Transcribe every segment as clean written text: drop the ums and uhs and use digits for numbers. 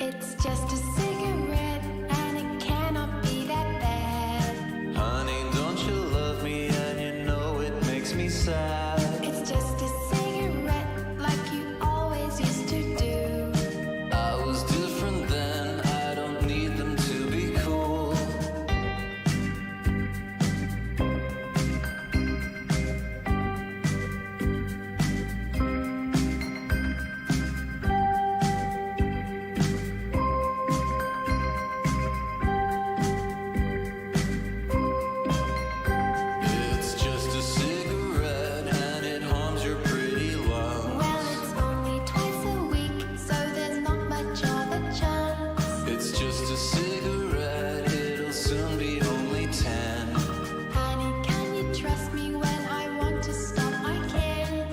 It's just a cigarette and it cannot be that bad. Honey, don't you love me and you know it makes me sad. It's just a cigarette like you always used to do. I was different then, I don't need them to be cool. It's just a cigarette and it harms your pretty lungs. Well, it's only twice a week, so there's not much of a chance. It's just a cigarette, it'll soon be only 10. Honey, can you trust me when I want to stop? I can.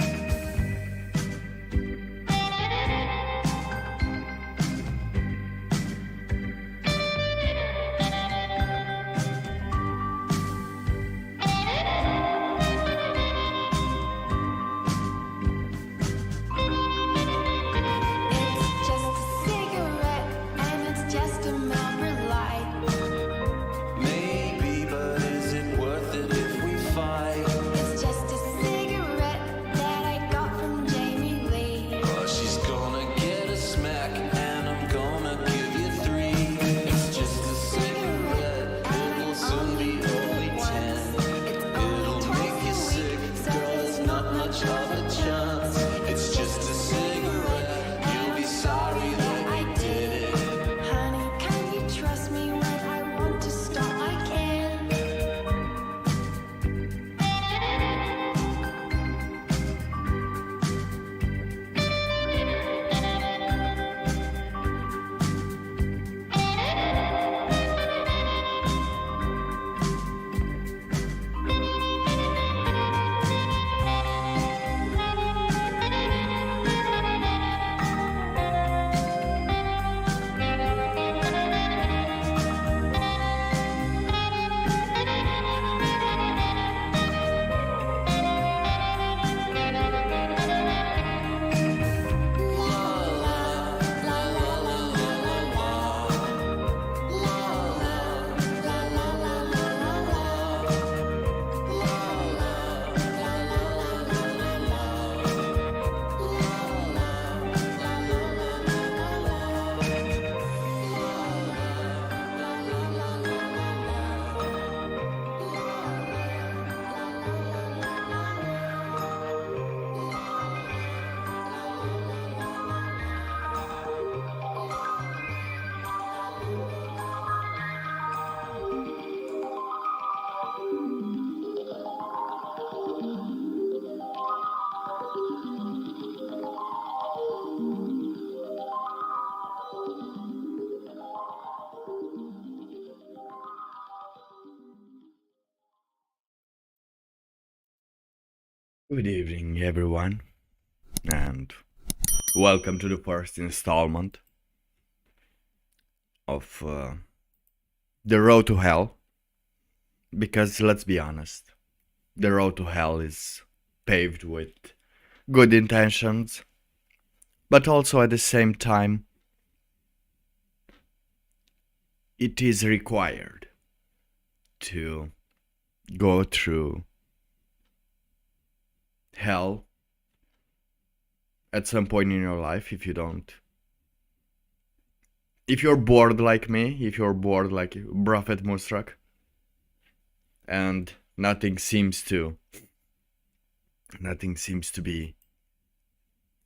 It's just a cigarette and it's just a Marlboro Light. Maybe, but is it worth it if we fight? It's just a cigarette that I got from Jamie Lee. Oh, she's gonna get a smack and I'm gonna give you 3. It's just a cigarette, it will soon be only 10. It'll make you sick, girl, it's not much of a chance. It's just a cigarette, you'll be sorry that I did it. Honey, can you trust me when I want to stop? I can. Good evening, everyone, and welcome to the first installment of The Road to Hell. Because let's be honest, the road to hell is paved with good intentions, but also at the same time, it is required to go through hell at some point in your life if you don't if you're bored like me, if you're bored like Prophet Moonstruck, and nothing seems to be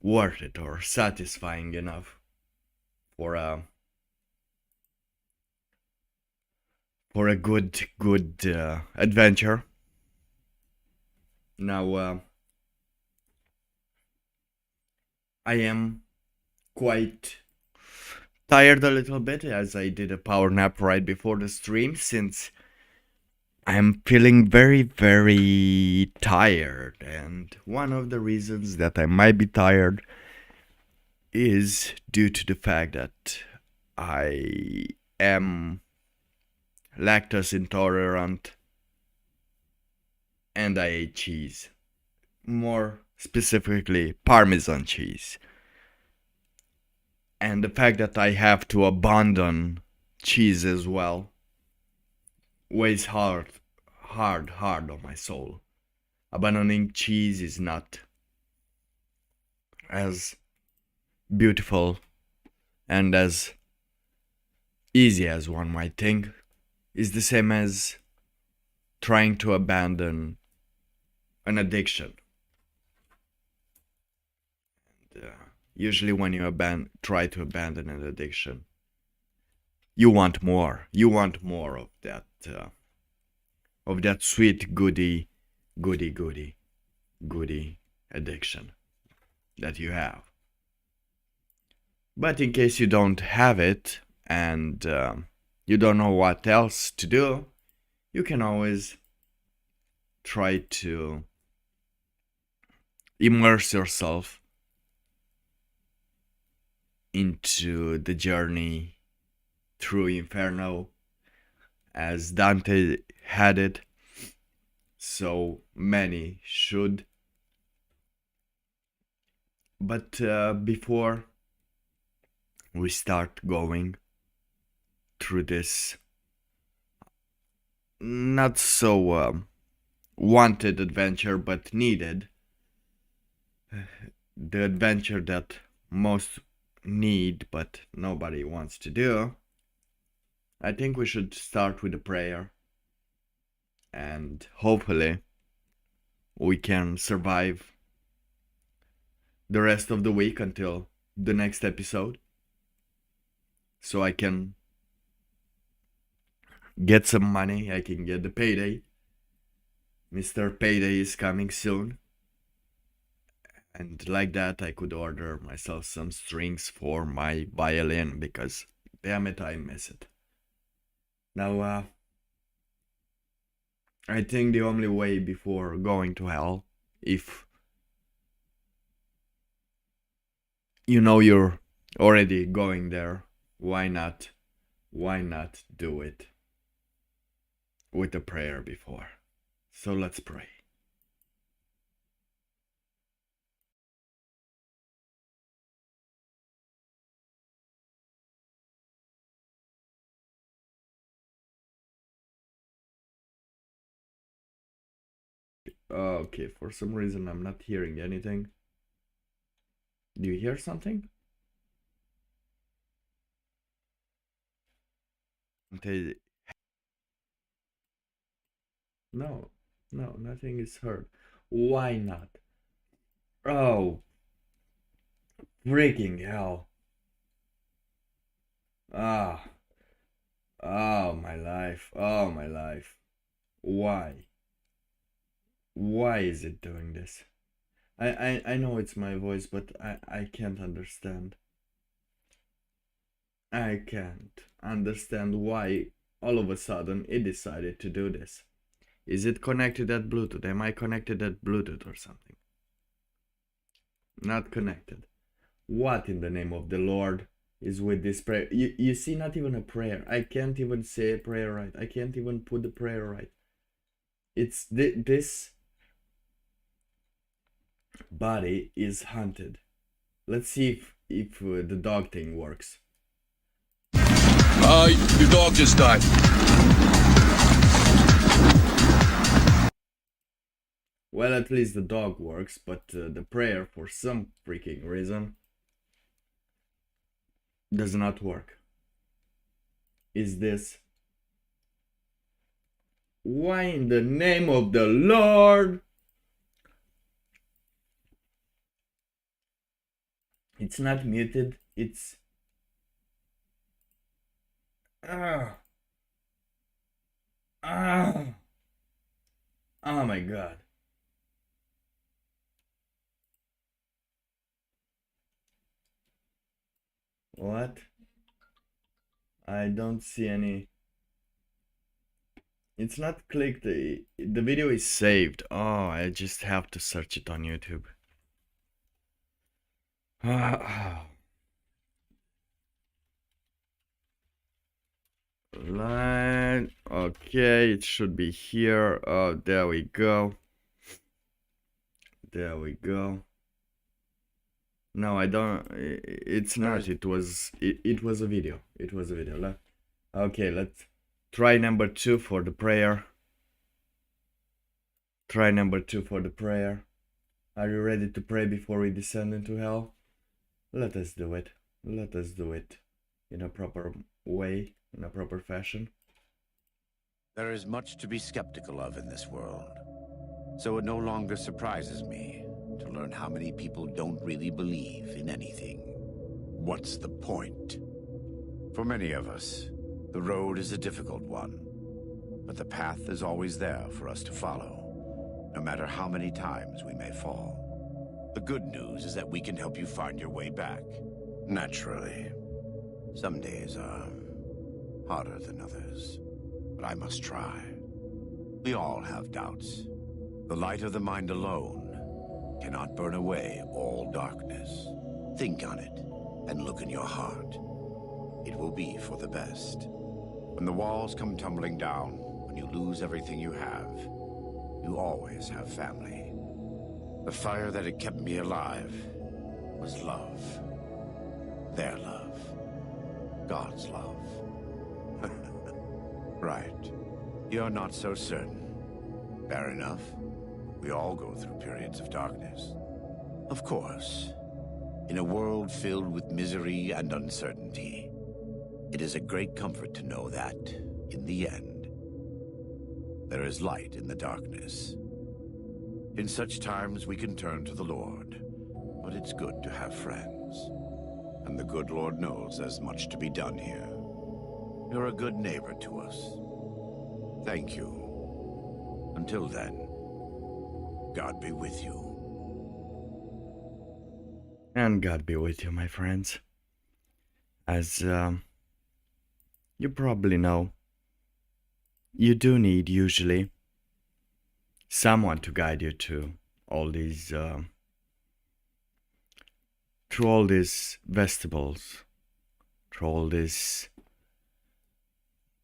worth it or satisfying enough for a good adventure. Now I am quite tired a little bit, as I did a power nap right before the stream, since I'm feeling very, very tired. And one of the reasons that I might be tired is due to the fact that I am lactose intolerant and I ate cheese. More specifically, Parmesan cheese. And the fact that I have to abandon cheese as well weighs hard on my soul. Abandoning cheese is not as beautiful and as easy as one might think. It's the same as trying to abandon an addiction. And, usually when you try to abandon an addiction, you want more. You want more of that sweet goody addiction that you have. But in case you don't have it and you don't know what else to do, you can always try to immerse yourself into the journey through Inferno, as Dante had it. So many should. But before we start going through this not so wanted adventure, but needed, the adventure that most need but nobody wants to do, I think we should start with a prayer, and hopefully we can survive the rest of the week until the next episode, so I can get some money. I can get the payday. Mr. Payday is coming soon. And like that, I could order myself some strings for my violin, because damn it, I miss it. Now, I think the only way before going to hell, if you know you're already going there, why not do it with a prayer before? So let's pray. Okay, for some reason I'm not hearing anything. Do you hear something? No, nothing is heard. Why not? Oh, freaking hell. Ah, oh my life, oh my life. Why? Why is it doing this? I know it's my voice, but I can't understand. I can't understand why all of a sudden it decided to do this. Is it connected at Bluetooth? Am I connected at Bluetooth or something? Not connected. What in the name of the Lord is with this prayer? You see, not even a prayer. I can't even say a prayer right. I can't even put the prayer right. It's this body is haunted. Let's see if the dog thing works. Your dog just died. Well, at least the dog works, but the prayer, for some freaking reason, does not work. is this? Why in the name of the Lord? It's not muted, it's... Ah. Ah. Oh my god. What? I don't see any... It's not clicked. The video is saved. Oh, I just have to search it on YouTube. Line. Okay, it should be here. Oh, there we go. There we go. No, I don't. It's not. It was a video. It was a video. Okay, let's try number 2 for the prayer. Try number 2 for the prayer. Are you ready to pray before we descend into hell? Let us do it. Let us do it in a proper way, in a proper fashion. There is much to be skeptical of in this world, so it no longer surprises me to learn how many people don't really believe in anything. What's the point? For many of us, the road is a difficult one, but the path is always there for us to follow, no matter how many times we may fall. The good news is that we can help you find your way back. Naturally, some days are harder than others, but I must try. We all have doubts. The light of the mind alone cannot burn away all darkness. Think on it and look in your heart. It will be for the best. When the walls come tumbling down, when you lose everything you have, you always have family. The fire that had kept me alive was love. Their love. God's love. Right. You're not so certain. Fair enough. We all go through periods of darkness. Of course. In a world filled with misery and uncertainty, it is a great comfort to know that, in the end, there is light in the darkness. In such times we can turn to the Lord, but it's good to have friends. And the good Lord knows there's much to be done here. You're a good neighbor to us. Thank you. Until then, God be with you. And God be with you, my friends. As you probably know, you do need usually someone to guide you to all these through all these vestibules, through all these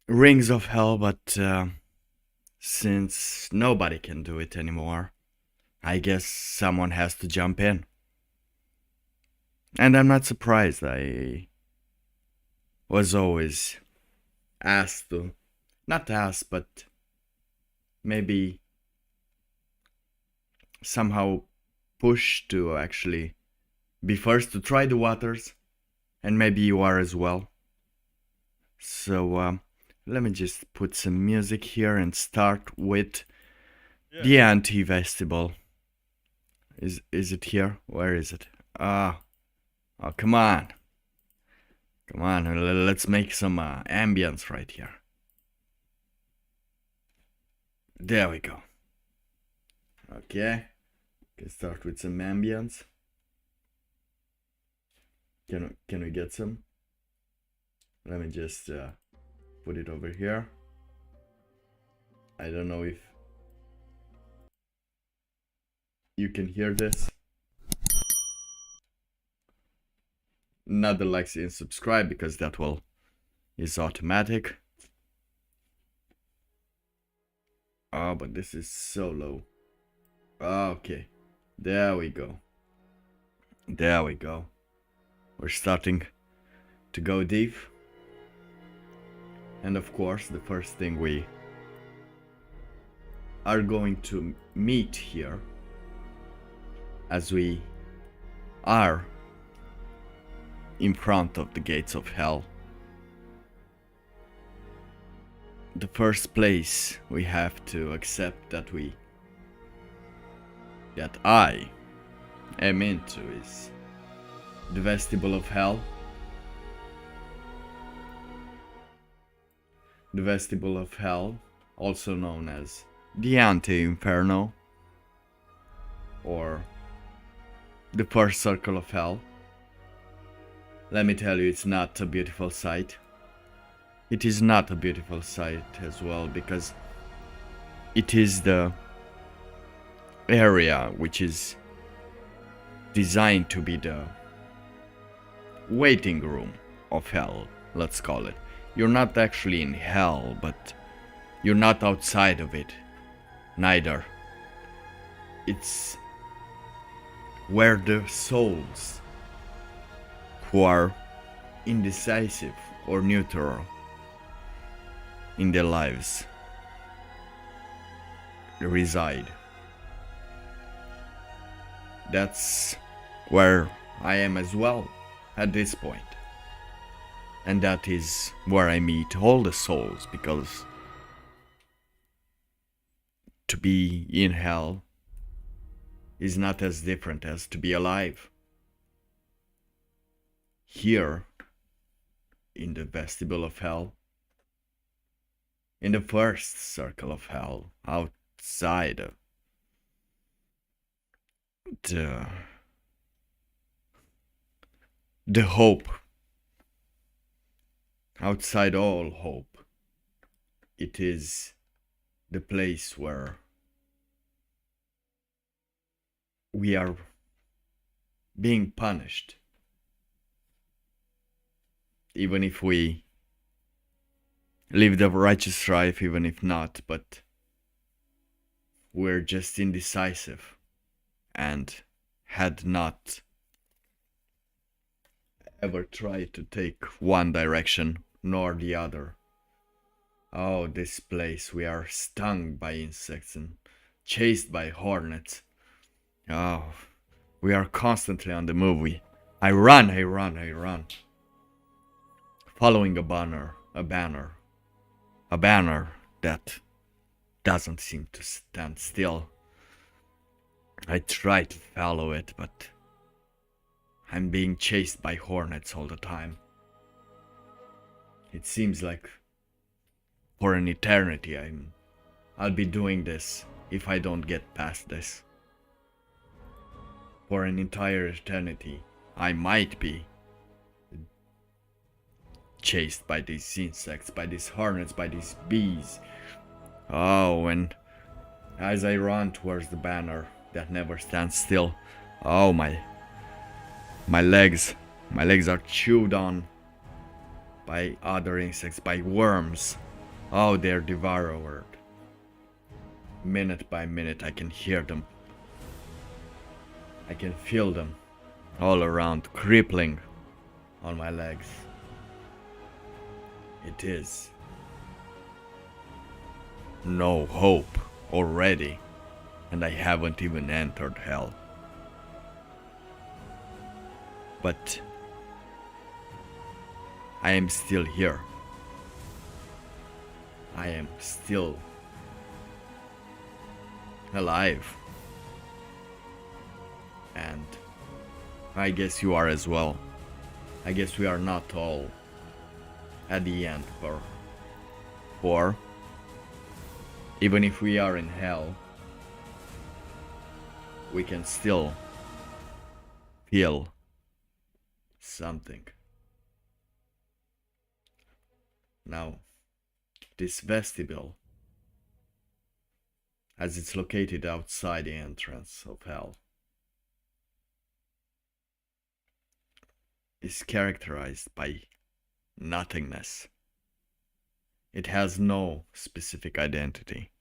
rings of hell. But since nobody can do it anymore, I guess someone has to jump in. And I'm not surprised. I was always asked to, not asked, but maybe somehow pushed to actually be first to try the waters, and maybe you are as well. So let me just put some music here and start with the anti-vestibule. Is it here? Where is it? Oh, come on. Come on, let's make some ambience right here. There we go. Okay, can start with some ambience. Can we get some? Let me just put it over here. I don't know if you can hear this. Not the likes and subscribe, because that is automatic. Oh, but this is so low. Okay, there we go. There we go. We're starting to go deep. And of course, the first thing we are going to meet here, as we are in front of the gates of hell, the first place we have to accept that I am into is the vestibule of hell. The vestibule of hell, also known as DantesInferno, or the first circle of hell. Let me tell you, it's not a beautiful sight. It is not a beautiful sight as well, because it is the area which is designed to be the waiting room of hell, let's call it. You're not actually in hell, but you're not outside of it, neither. It's where the souls who are indecisive or neutral in their lives reside. That's where I am as well at this point. And that is where I meet all the souls, because to be in hell is not as different as to be alive. Here, in the vestibule of hell, in the first circle of hell, outside of the hope, outside all hope, it is the place where we are being punished, even if we live the righteous life, even if not, but we're just indecisive and had not ever tried to take one direction nor the other. Oh, this place, we are stung by insects and chased by hornets. Oh, we are constantly on the move. I run. Following a banner that doesn't seem to stand still. I try to follow it, but I'm being chased by hornets all the time. It seems like for an eternity I'll be doing this if I don't get past this. For an entire eternity, I might be chased by these insects, by these hornets, by these bees. Oh, and as I run towards the banner that never stands still, oh, my legs are chewed on by other insects, by worms. Oh, they're devoured. Minute by minute, I can hear them. I can feel them all around, crippling on my legs. It is no hope already, and I haven't even entered hell. But I am still here. I am still alive. And I guess you are as well. I guess we are not all at the end, for even if we are in hell, we can still feel something. Now, this vestibule, as it's located outside the entrance of hell, is characterized by nothingness. It has no specific identity.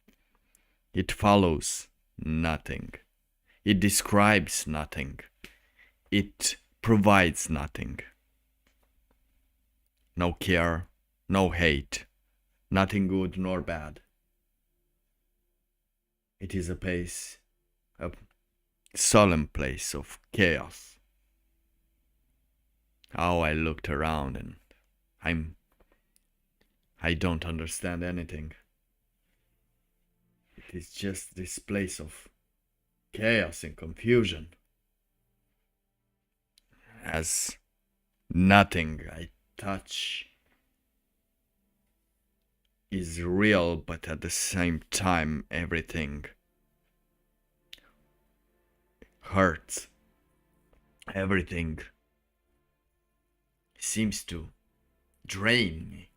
It follows nothing. It describes nothing. It provides nothing. No care, no hate, nothing good nor bad. It is a place, a solemn place of chaos. Oh, I looked around and I don't understand anything. It is just this place of chaos and confusion. As nothing I touch is real, but at the same time everything hurts. Everything seems to drain me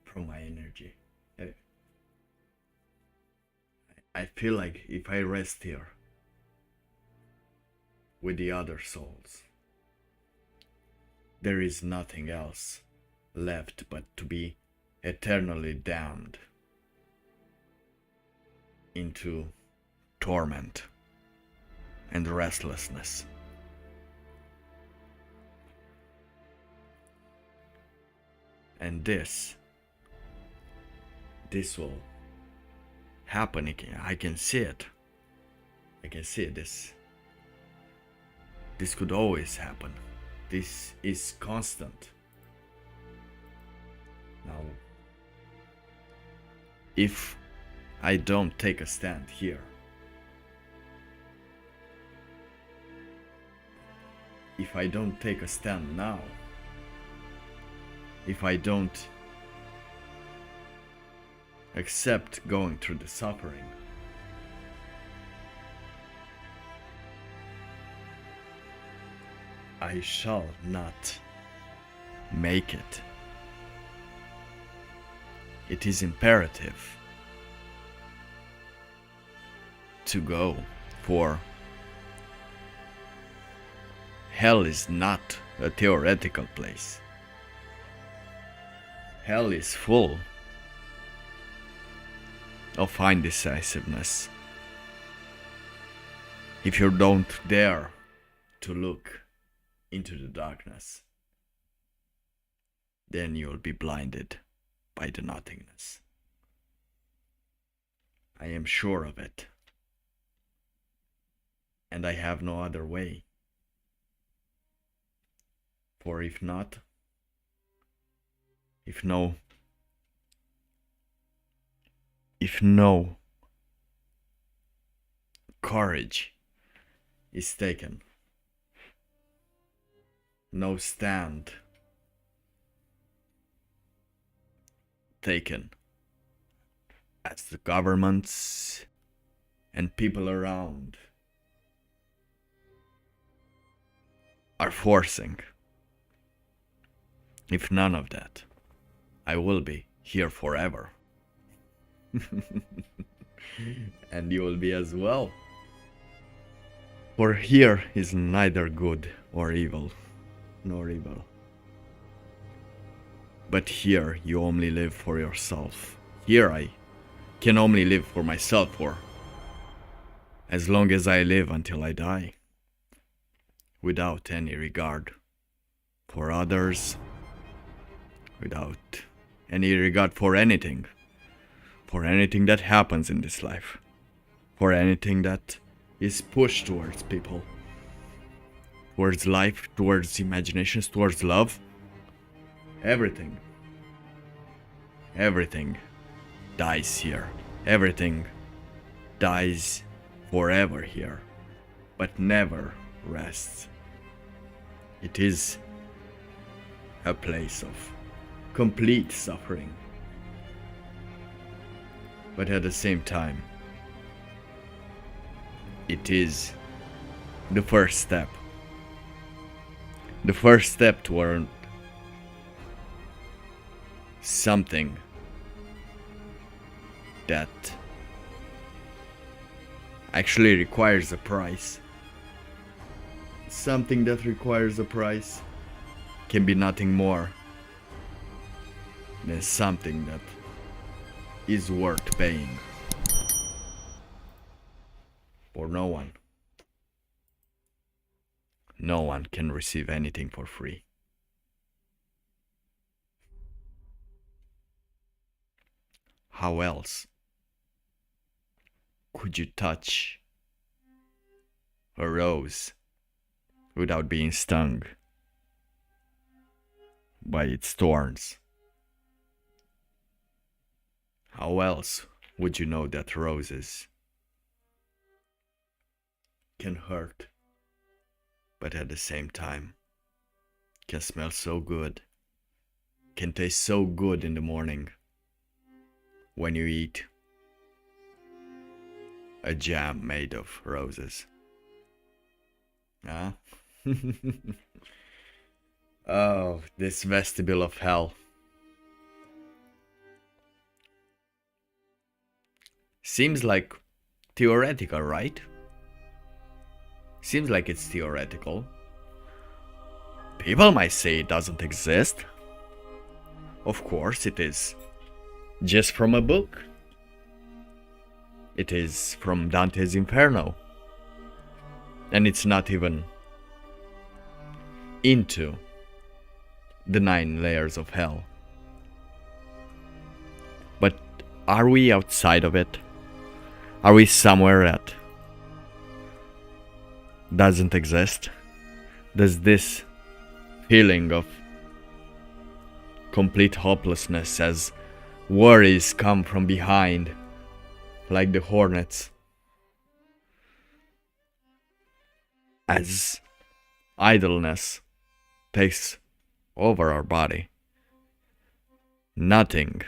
from my energy. I feel like if I rest here with the other souls, there is nothing else left but to be eternally damned into torment and restlessness. And this will happen again. I can see it. I can see this. This could always happen. This is constant. Now, if I don't take a stand here, if I don't take a stand now, if I don't accept going through the suffering, I shall not make it. It is imperative to go, for hell is not a theoretical place. Hell is full of indecisiveness. If you don't dare to look into the darkness, then you'll be blinded by the nothingness. I am sure of it. And I have no other way. For if not, if no courage is taken, no stand taken, as the governments and people around are forcing, if none of that, I will be here forever. And you will be as well. For here is neither good or evil, nor evil. But here you only live for yourself. Here I can only live for myself for as long as I live until I die, without any regard for others, without any regard for anything that happens in this life, for anything that is pushed towards people, towards life, towards imaginations, towards love. Everything dies here. Everything dies forever here, but never rests. It is a place of complete suffering, but at the same time, it is the first step toward something that actually requires a price. Something that requires a price can be nothing more than something that is worth paying. For no one can receive anything for free. How else could you touch a rose without being stung by its thorns? How else would you know that roses can hurt, but at the same time can smell so good, can taste so good in the morning when you eat a jam made of roses? Huh? Oh, this vestibule of hell. Seems like theoretical, right? Seems like it's theoretical. People might say it doesn't exist. Of course it is. Just from a book. It is from Dante's Inferno. And it's not even into the 9 layers of hell. But are we outside of it? Are we somewhere that doesn't exist? Does this feeling of complete hopelessness as worries come from behind like the hornets, as idleness takes over our body, nothing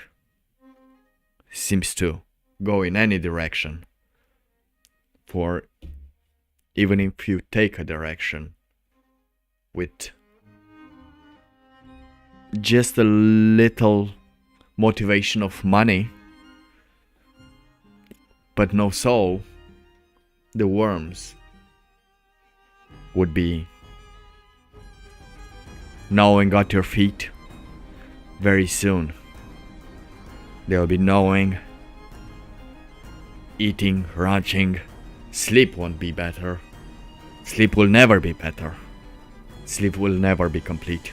seems to go in any direction, for even if you take a direction with just a little motivation of money but no soul, the worms would be gnawing at your feet very soon. They'll be gnawing, eating, ranching. Sleep won't be better. Sleep will never be better. Sleep will never be complete.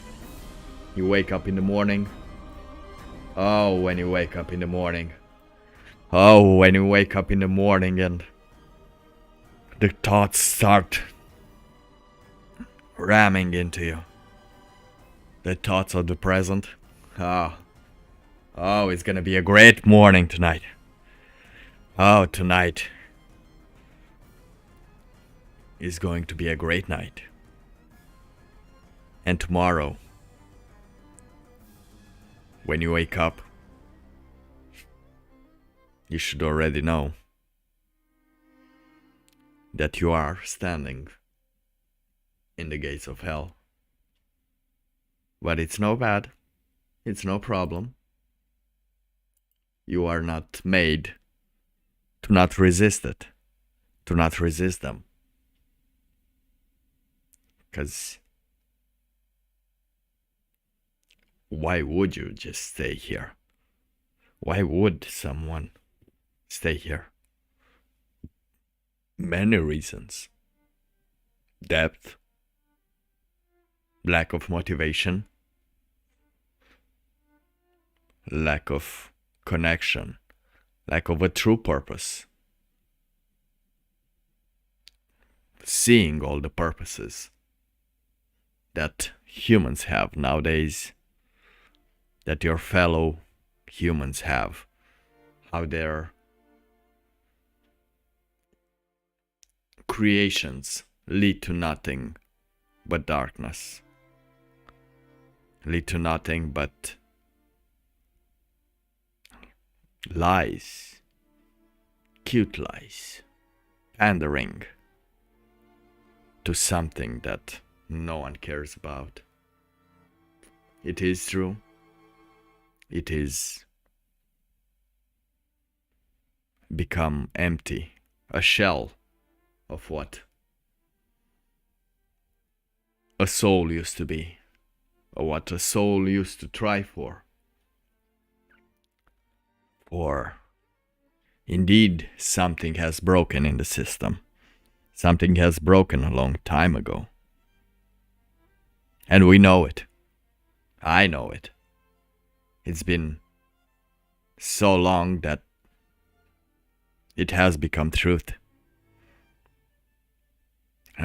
You wake up in the morning. Oh, when you wake up in the morning. Oh, when you wake up in the morning and the thoughts start ramming into you. The thoughts of the present. Oh, it's gonna be a great morning tonight. Oh, tonight is going to be a great night. And tomorrow, when you wake up, you should already know that you are standing in the gates of hell. But it's no bad. It's no problem. You are not made to not resist it, to not resist them. Because why would you just stay here? Why would someone stay here? Many reasons. Depth, lack of motivation, lack of connection, lack of a true purpose. Seeing all the purposes that humans have nowadays, that your fellow humans have, how their creations lead to nothing but darkness, lead to nothing but lies, cute lies, pandering to something that no one cares about. It is true. It is become empty, a shell of what a soul used to be, or what a soul used to try for. For indeed something has broken in the system. Something has broken a long time ago. And we know it. I know it. It's been so long that it has become truth.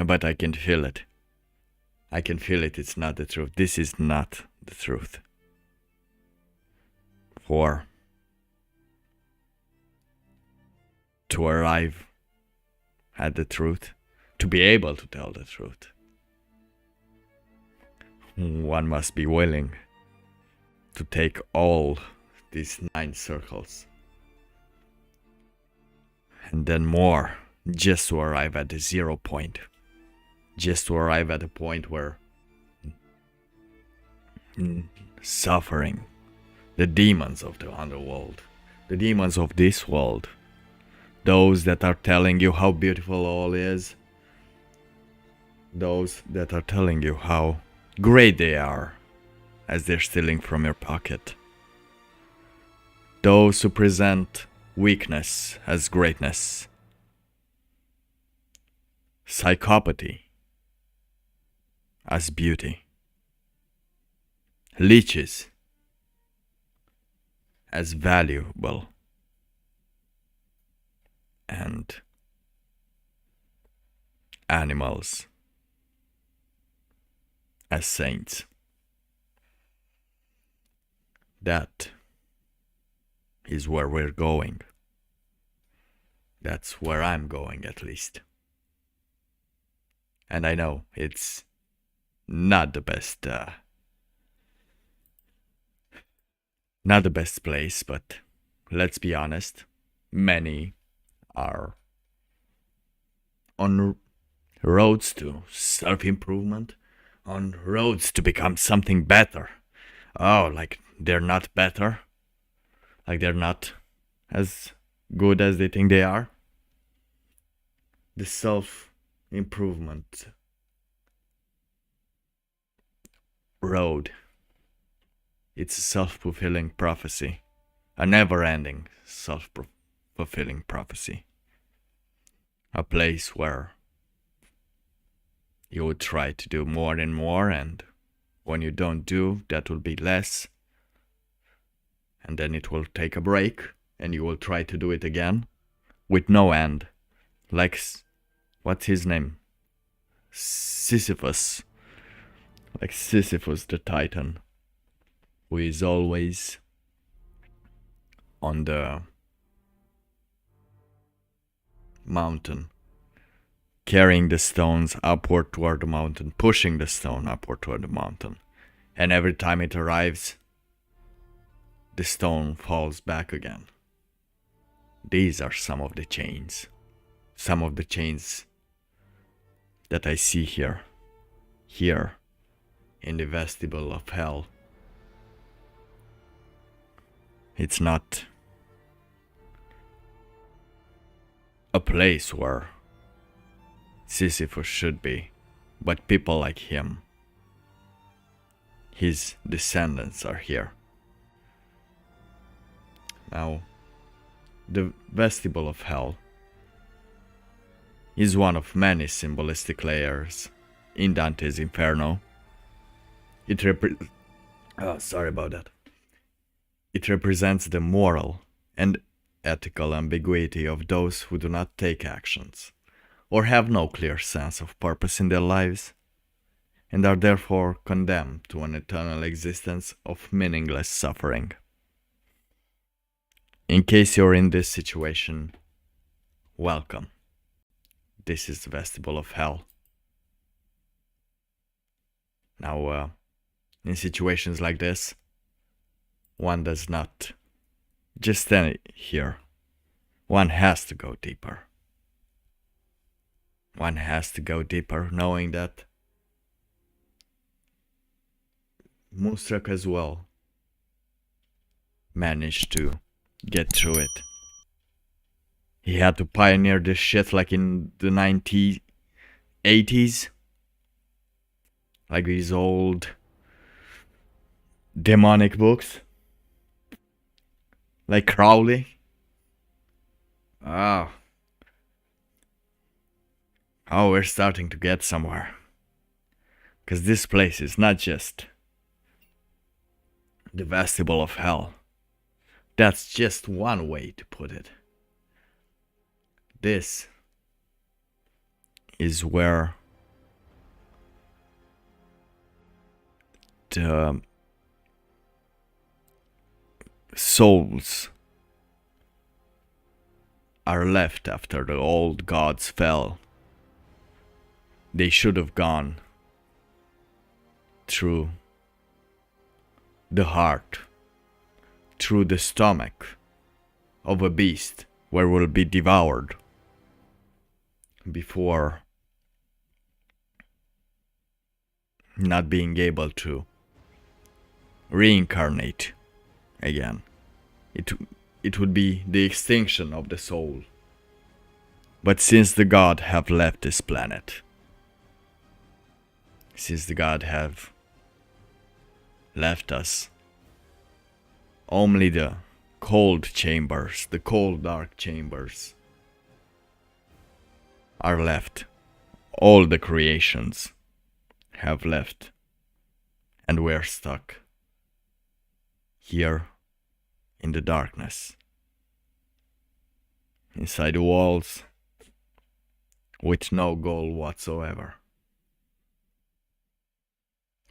But I can feel it. I can feel it. It's not the truth. This is not the truth. For to arrive at the truth, to be able to tell the truth, one must be willing to take all these 9 circles and then more, just to arrive at the 0 point, just to arrive at a point where suffering, the demons of the underworld, the demons of this world, those that are telling you how beautiful all is, those that are telling you how great they are as they're stealing from your pocket, those who present weakness as greatness, psychopathy as beauty, leeches as valuable, and animals as saints. That is where we're going. That's where I'm going, at least. And I know it's not the best place, but let's be honest, many are on roads to self-improvement, on roads to become something better. Oh, like they're not better, like they're not as good as they think they are. The self-improvement road, it's a self-fulfilling prophecy, a never-ending self-fulfilling prophecy, a place where you would try to do more and more, and when you don't do, that will be less, and then it will take a break, and you will try to do it again, with no end, like, what's his name? Sisyphus. Like Sisyphus the Titan, who is always on the mountain, carrying the stones upward toward the mountain, pushing the stone upward toward the mountain. And every time it arrives, the stone falls back again. These are some of the chains. Some of the chains that I see here. Here, in the vestibule of hell. It's not a place where Sisyphus should be, but people like him, his descendants, are here. Now, the vestibule of hell is one of many symbolistic layers in Dante's Inferno. It represents the moral and ethical ambiguity of those who do not take actions, or have no clear sense of purpose in their lives, and are therefore condemned to an eternal existence of meaningless suffering. In case you're in this situation, welcome. This is the vestibule of hell. Now, in situations like this, one does not just stand here. One has to go deeper. One has to go deeper, knowing that Moonstruck as well managed to get through it. He had to pioneer this shit like in the 1980s. Like these old demonic books. Like Crowley. Oh, we're starting to get somewhere. Because this place is not just the vestibule of hell. That's just one way to put it. This is where the souls are left after the old gods fell. They should have gone through the heart, through the stomach of a beast where will be devoured before not being able to reincarnate again. It would be the extinction of the soul. But since the god have left this planet, since the god have left us, only the cold chambers, the cold dark chambers are left. All the creations have left, and we're stuck here in the darkness, inside the walls, with no goal whatsoever.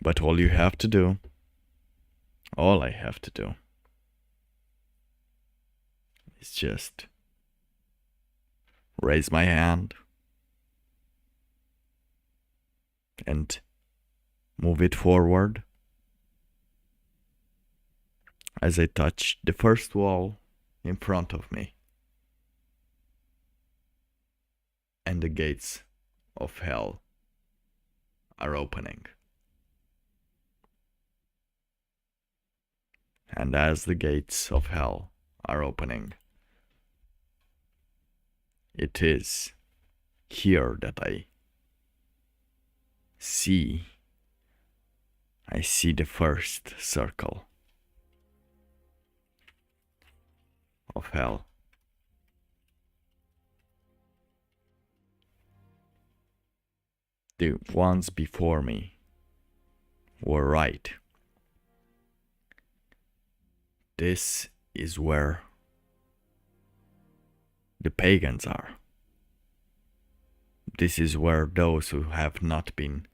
But all you have to do, all I have to do, is just raise my hand and move it forward as I touch the first wall in front of me, and the gates of hell are opening. And as the gates of hell are opening, it is here that I see the first circle of hell. The ones before me were right. This is where the pagans are. This is where those who have not been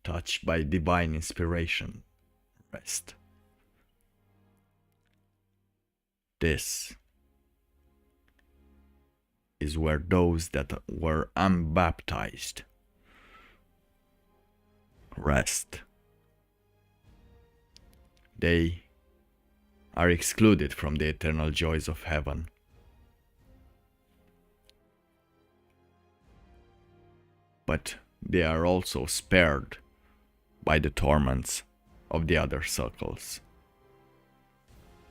touched by divine inspiration rest. This is where those that were unbaptized rest. They are excluded from the eternal joys of heaven. But they are also spared by the torments of the other circles.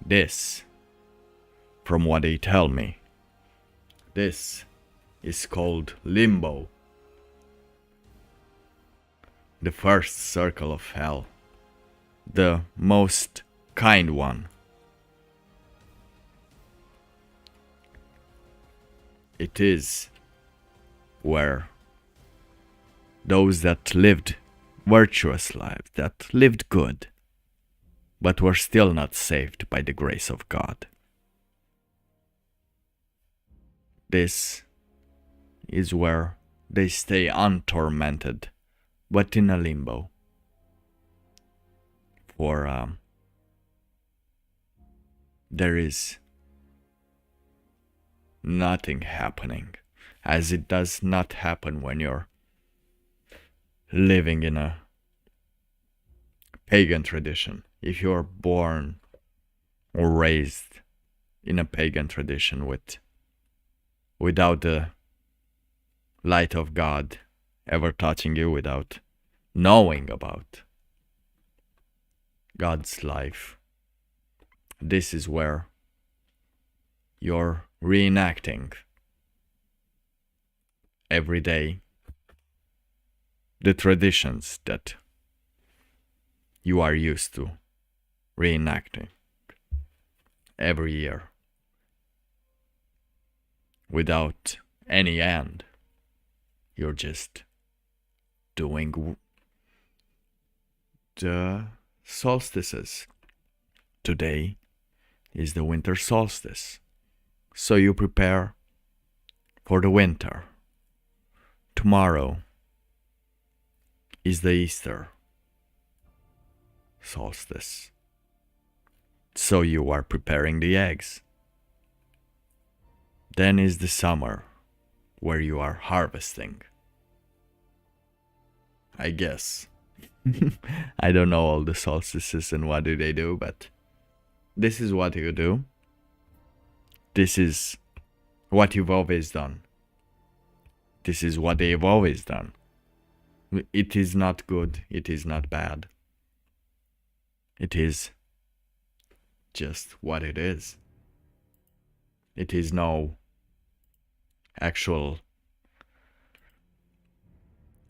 This, from what they tell me, this is called limbo, the first circle of hell, the most kind one. It is where those that lived virtuous lives, that lived good, but were still not saved by the grace of God. This is where they stay untormented, but in a limbo. For there is nothing happening, as it does not happen when you're living in a pagan tradition. If you're born or raised in a pagan tradition without the light of God ever touching you, without knowing about God's life, this is where you're reenacting every day the traditions that you are used to reenacting every year without any end. You're just doing the solstices. Today is the winter solstice, so you prepare for the winter. Tomorrow is the Easter solstice, so you are preparing the eggs. Then is the summer, where you are harvesting. I guess. I don't know all the solstices and what do they do, but this is what you do. This is what you've always done. This is what they've always done. It is not good, it is not bad. It is just what it is. It is no actual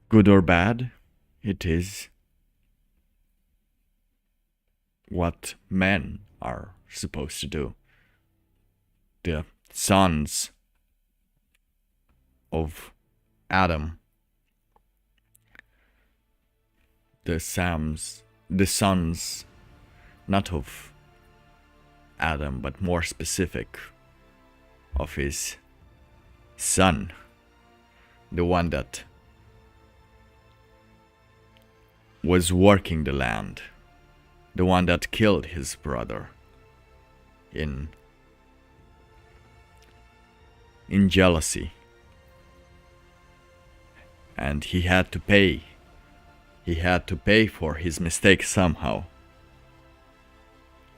good or bad. It is what men are supposed to do. The sons of Adam, the sons, not of Adam, but more specific, of his son, the one that was working the land, the one that killed his brother in jealousy. And he had to pay for his mistake somehow.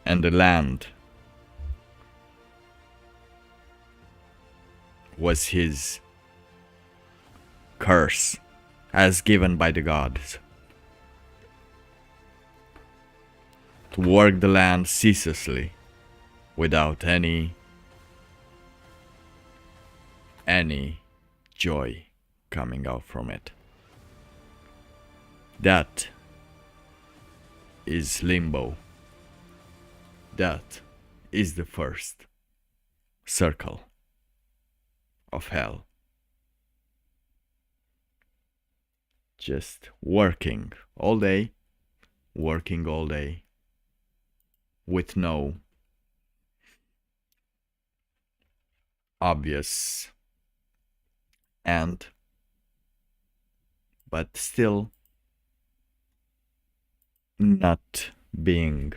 And the land was his curse as given by the gods. To work the land ceaselessly without any joy coming out from it. That is limbo. That is the first circle of hell. Just working all day, with no obvious end, but still not being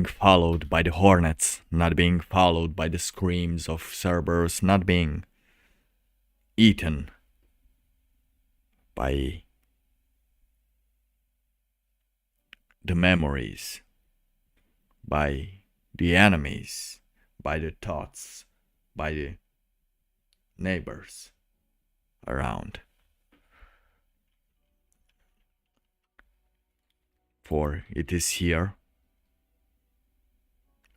followed by the hornets, not being followed by the screams of Cerberus, not being eaten by the memories, by the enemies, by the thoughts, by the neighbors around. For it is here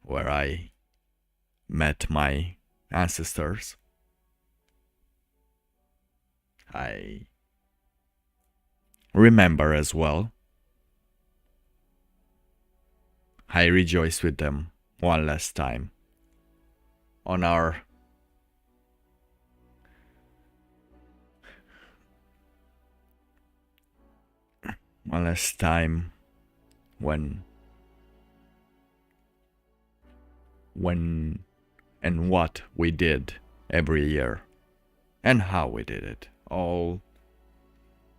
where I met my ancestors. I remember as well. I rejoice with them one last time on our one last time when and what we did every year and how we did it all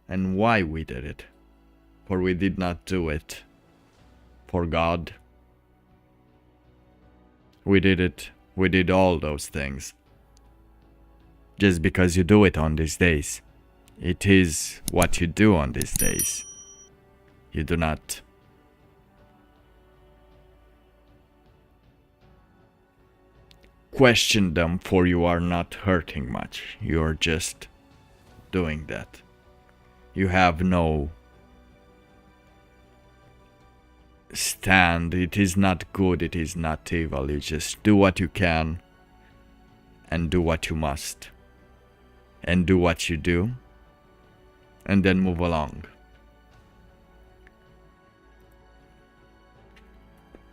and why we did it. For we did not do it for God. We did all those things just because you do it on these days. It is what you do on these days. You do not question them, for you are not hurting much. You are just doing that. You have no stand. It is not good, it is not evil. You just do what you can and do what you must and do what you do and then move along.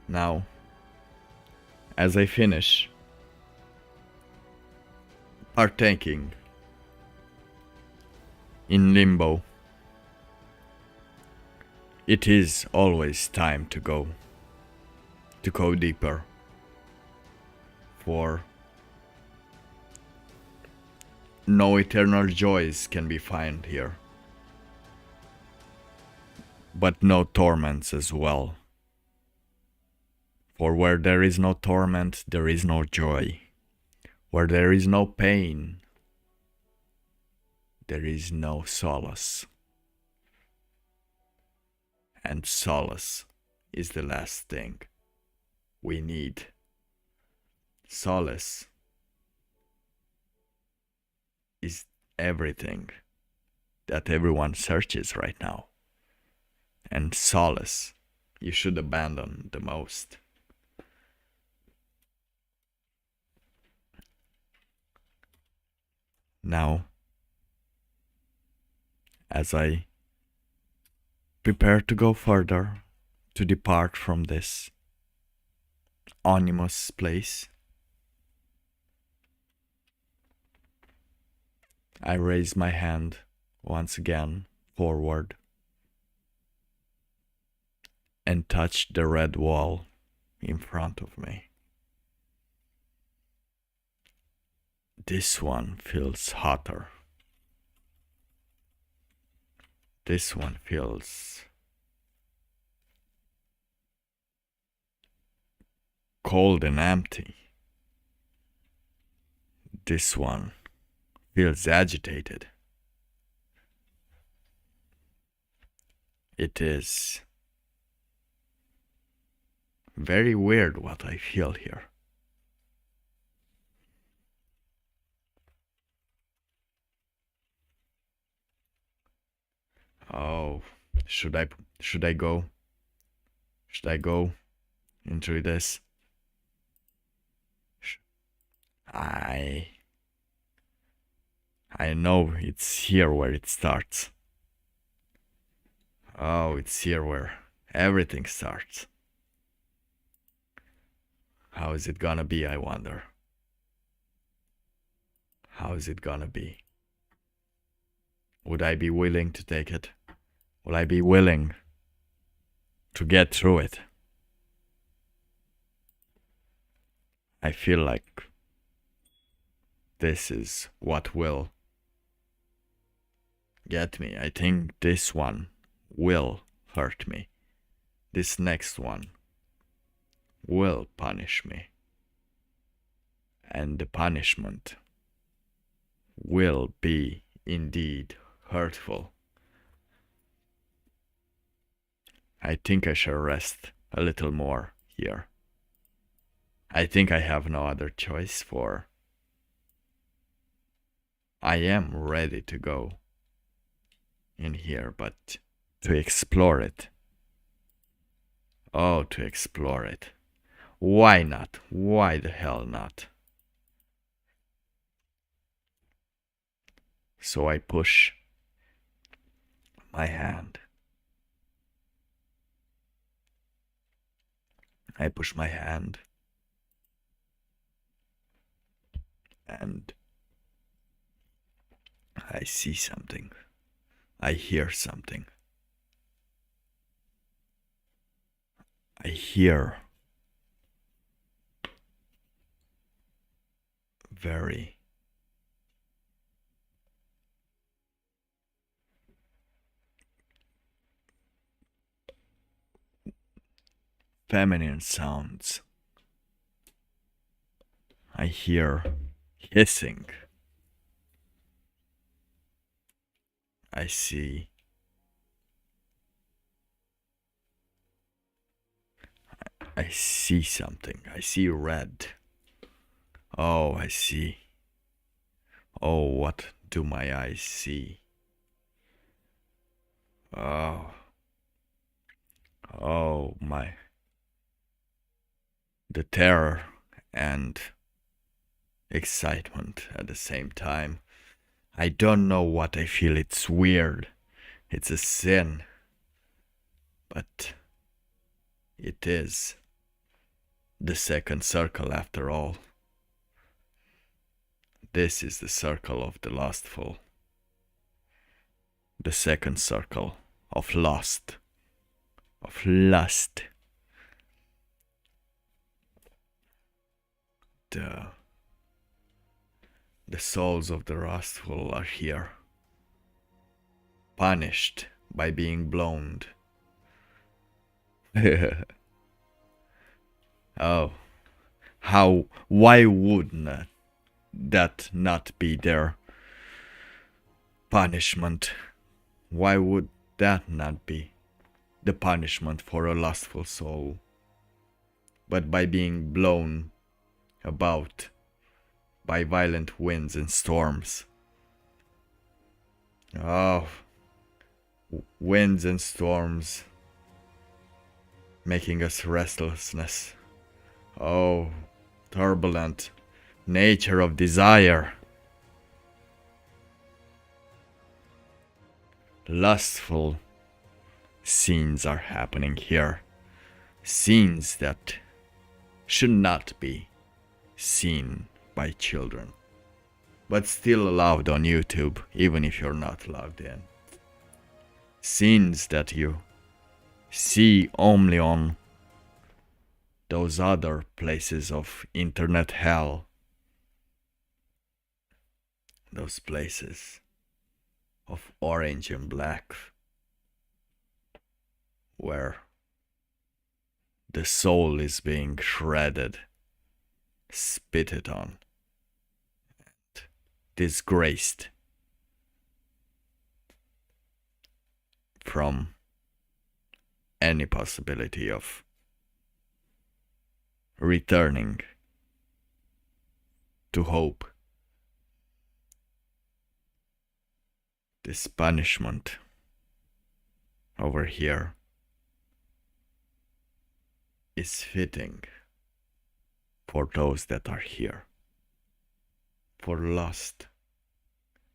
Now, as I finish partaking in limbo, it is always time to go deeper, for no eternal joys can be found here, but no torments as well. For where there is no torment, there is no joy. Where there is no pain, there is no solace. And solace is the last thing we need. Solace is everything that everyone searches right now. And solace you should abandon the most. Now, as I prepare to go further, to depart from this ominous place, I raise my hand once again forward and touch the red wall in front of me. This one feels hotter. This one feels cold and empty. This one feels agitated. It is very weird what I feel here. Oh, should I go? Should I go into this? I know it's here where it starts. Oh, it's here where everything starts. How is it gonna be, I wonder? How is it gonna be? Would I be willing to take it? Will I be willing to get through it? I feel like this is what will get me. I think this one will hurt me. This next one will punish me. And the punishment will be indeed hurtful. I think I shall rest a little more here. I think I have no other choice, for I am ready to go in here, but to explore it. Oh, to explore it. Why not? Why the hell not? So I push my hand. I push my hand. And I see something. I hear something. I hear very feminine sounds. I hear hissing. I see something. I see red. Oh, I see. Oh, what do my eyes see? Oh. Oh, my. The terror and excitement at the same time. I don't know what I feel. It's weird. It's a sin. But it is the second circle after all. This is the circle of the lustful. The second circle of lust. Of lust. The souls of the lustful are here, punished by being blown. Oh, why wouldn't that not be their punishment? Why would that not be the punishment for a lustful soul? But by being blown about by violent winds and storms. Oh, winds and storms making us restlessness. Oh, turbulent nature of desire. Lustful scenes are happening here. Scenes that should not be seen by children, but still allowed on YouTube, even if you're not logged in. Scenes that you see only on those other places of internet hell. Those places of orange and black, where the soul is being shredded, spitted on, and disgraced from any possibility of returning to hope. This punishment over here is fitting for those that are here. For lust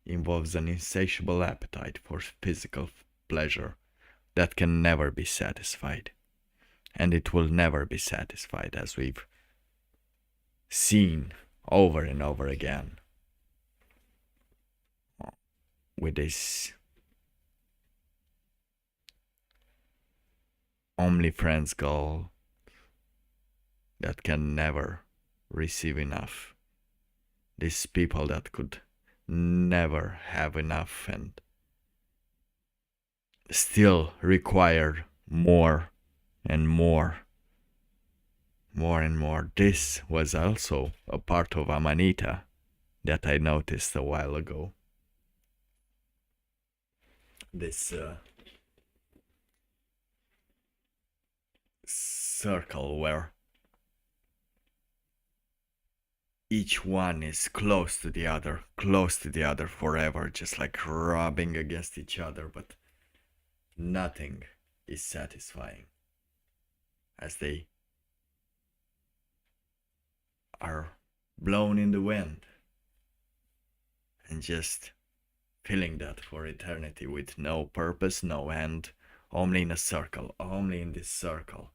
involves an insatiable appetite for physical pleasure that can never be satisfied. And it will never be satisfied, as we've seen over and over again with this OnlyFriends goal that can never receive enough. These people that could never have enough and still require more and more. More and more. This was also a part of Amanita that I noticed a while ago. This circle where each one is close to the other forever, just like rubbing against each other, but nothing is satisfying as they are blown in the wind and just feeling that for eternity with no purpose, no end, only in a circle, only in this circle,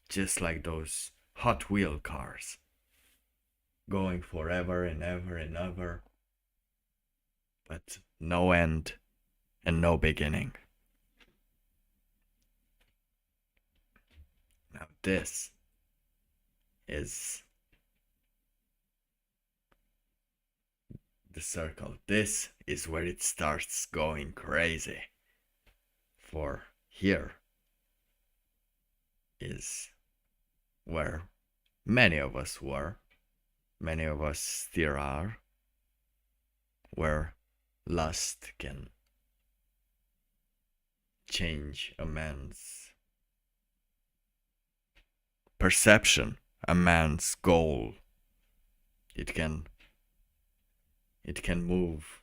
just like those Hot Wheel cars, going forever and ever and ever, but no end and no beginning. Now this is the circle. This is where it starts going crazy. For here is where many of us were, many of us still are, where lust can change a man's perception, a man's goal. It can move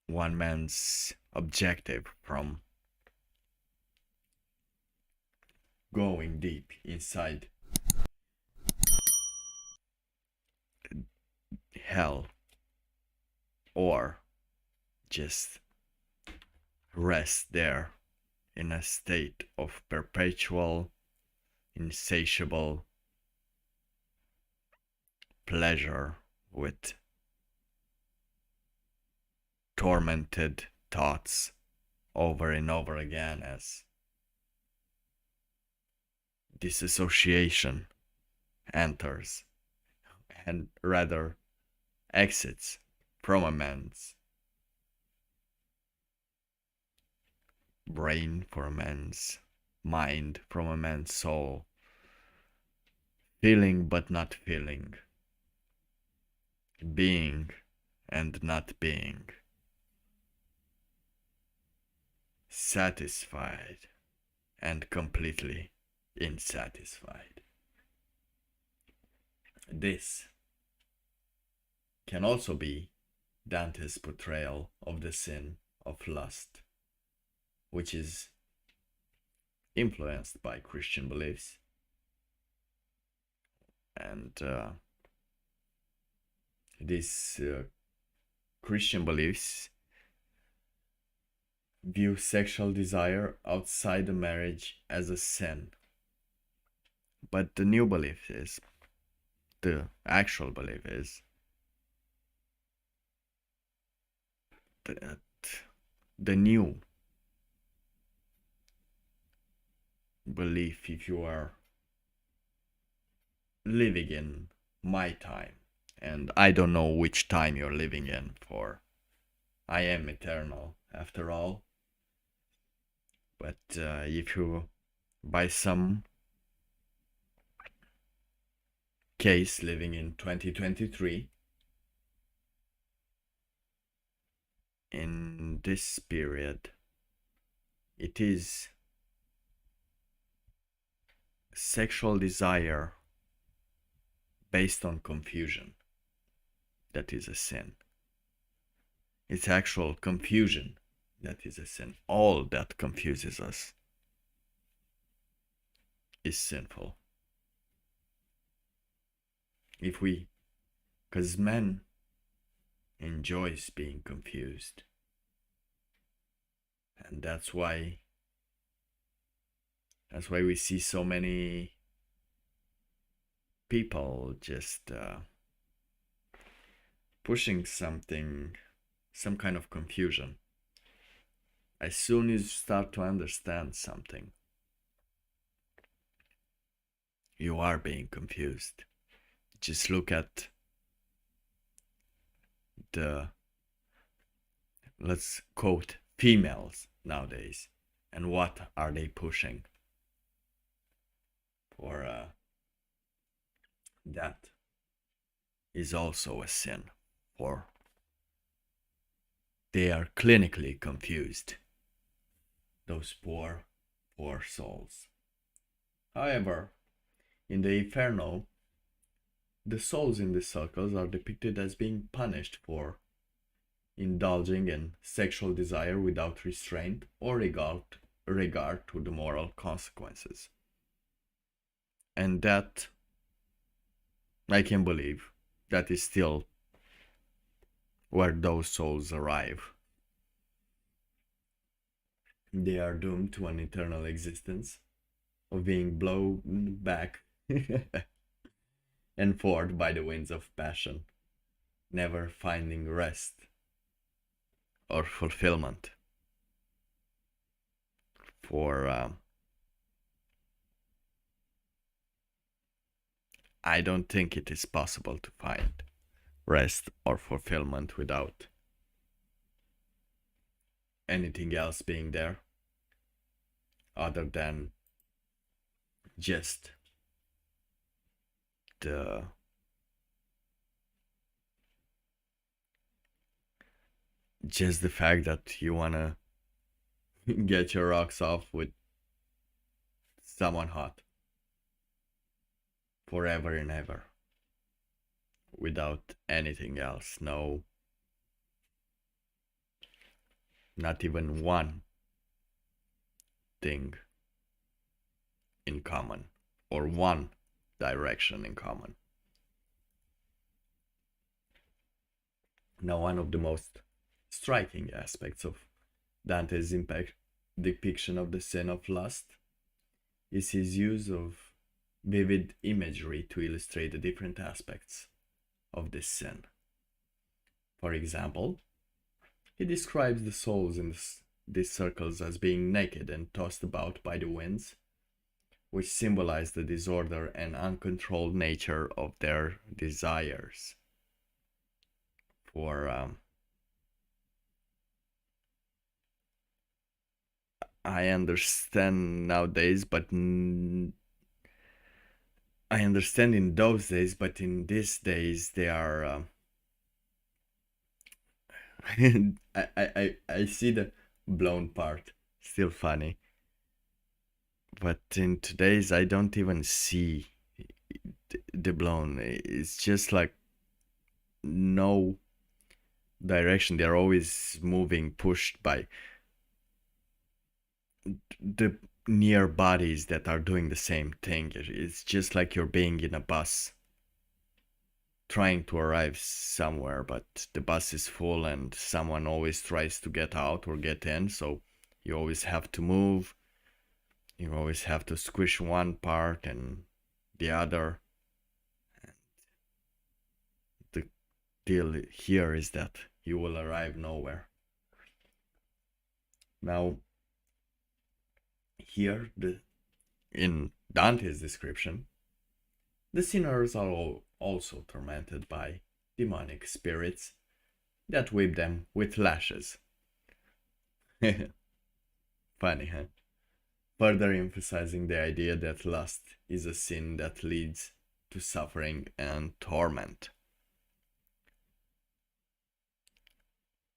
one man's objective from going deep inside hell or just rest there in a state of perpetual, insatiable pleasure with tormented thoughts over and over again as disassociation enters and rather exits from a man's brain, from a man's mind, from a man's soul, feeling but not feeling, being and not being, satisfied and completely insatisfied. This can also be Dante's portrayal of the sin of lust, which is influenced by Christian beliefs. And these Christian beliefs view sexual desire outside the marriage as a sin. But the new belief is, the actual belief is, that the new belief, if you are living in my time, and I don't know which time you're living in, for I am eternal after all, but if you by some case living in 2023, in this period, it is sexual desire based on confusion that is a sin. It's actual confusion that is a sin. All that confuses us is sinful. Because man enjoys being confused, and that's why we see so many people just pushing some kind of confusion. As soon as you start to understand something, you are being confused. Just look at the, let's quote, females nowadays, and what are they pushing for? That is also a sin, for they are clinically confused, those poor souls. However, in the Inferno, the souls in these circles are depicted as being punished for indulging in sexual desire without restraint or regard to the moral consequences. And that, I can believe, that is still where those souls arrive. They are doomed to an eternal existence of being blown back and forth by the winds of passion, never finding rest or fulfillment. For I don't think it is possible to find rest or fulfillment without anything else being there other than just the fact that you wanna get your rocks off with someone hot forever and ever without anything else. No, not even one thing in common or one direction in common. Now, one of the most striking aspects of Dante's depiction of the sin of lust is his use of vivid imagery to illustrate the different aspects of this sin. For example, he describes the souls in these circles as being naked and tossed about by the winds, which symbolize the disorder and uncontrolled nature of their desires. For I understand nowadays, but I I understand in those days, but in these days they are. I see the blown part, still funny, but in today's I don't even see the blown. It's just like no direction. They're always moving, pushed by the near bodies that are doing the same thing. It's just like you're being in a bus trying to arrive somewhere, but the bus is full and someone always tries to get out or get in, so you always have to move. You always have to squish one part and the other. And the deal here is that you will arrive nowhere. Now, here, in Dante's description, the sinners are also tormented by demonic spirits that whip them with lashes. Funny, huh? Further emphasizing the idea that lust is a sin that leads to suffering and torment.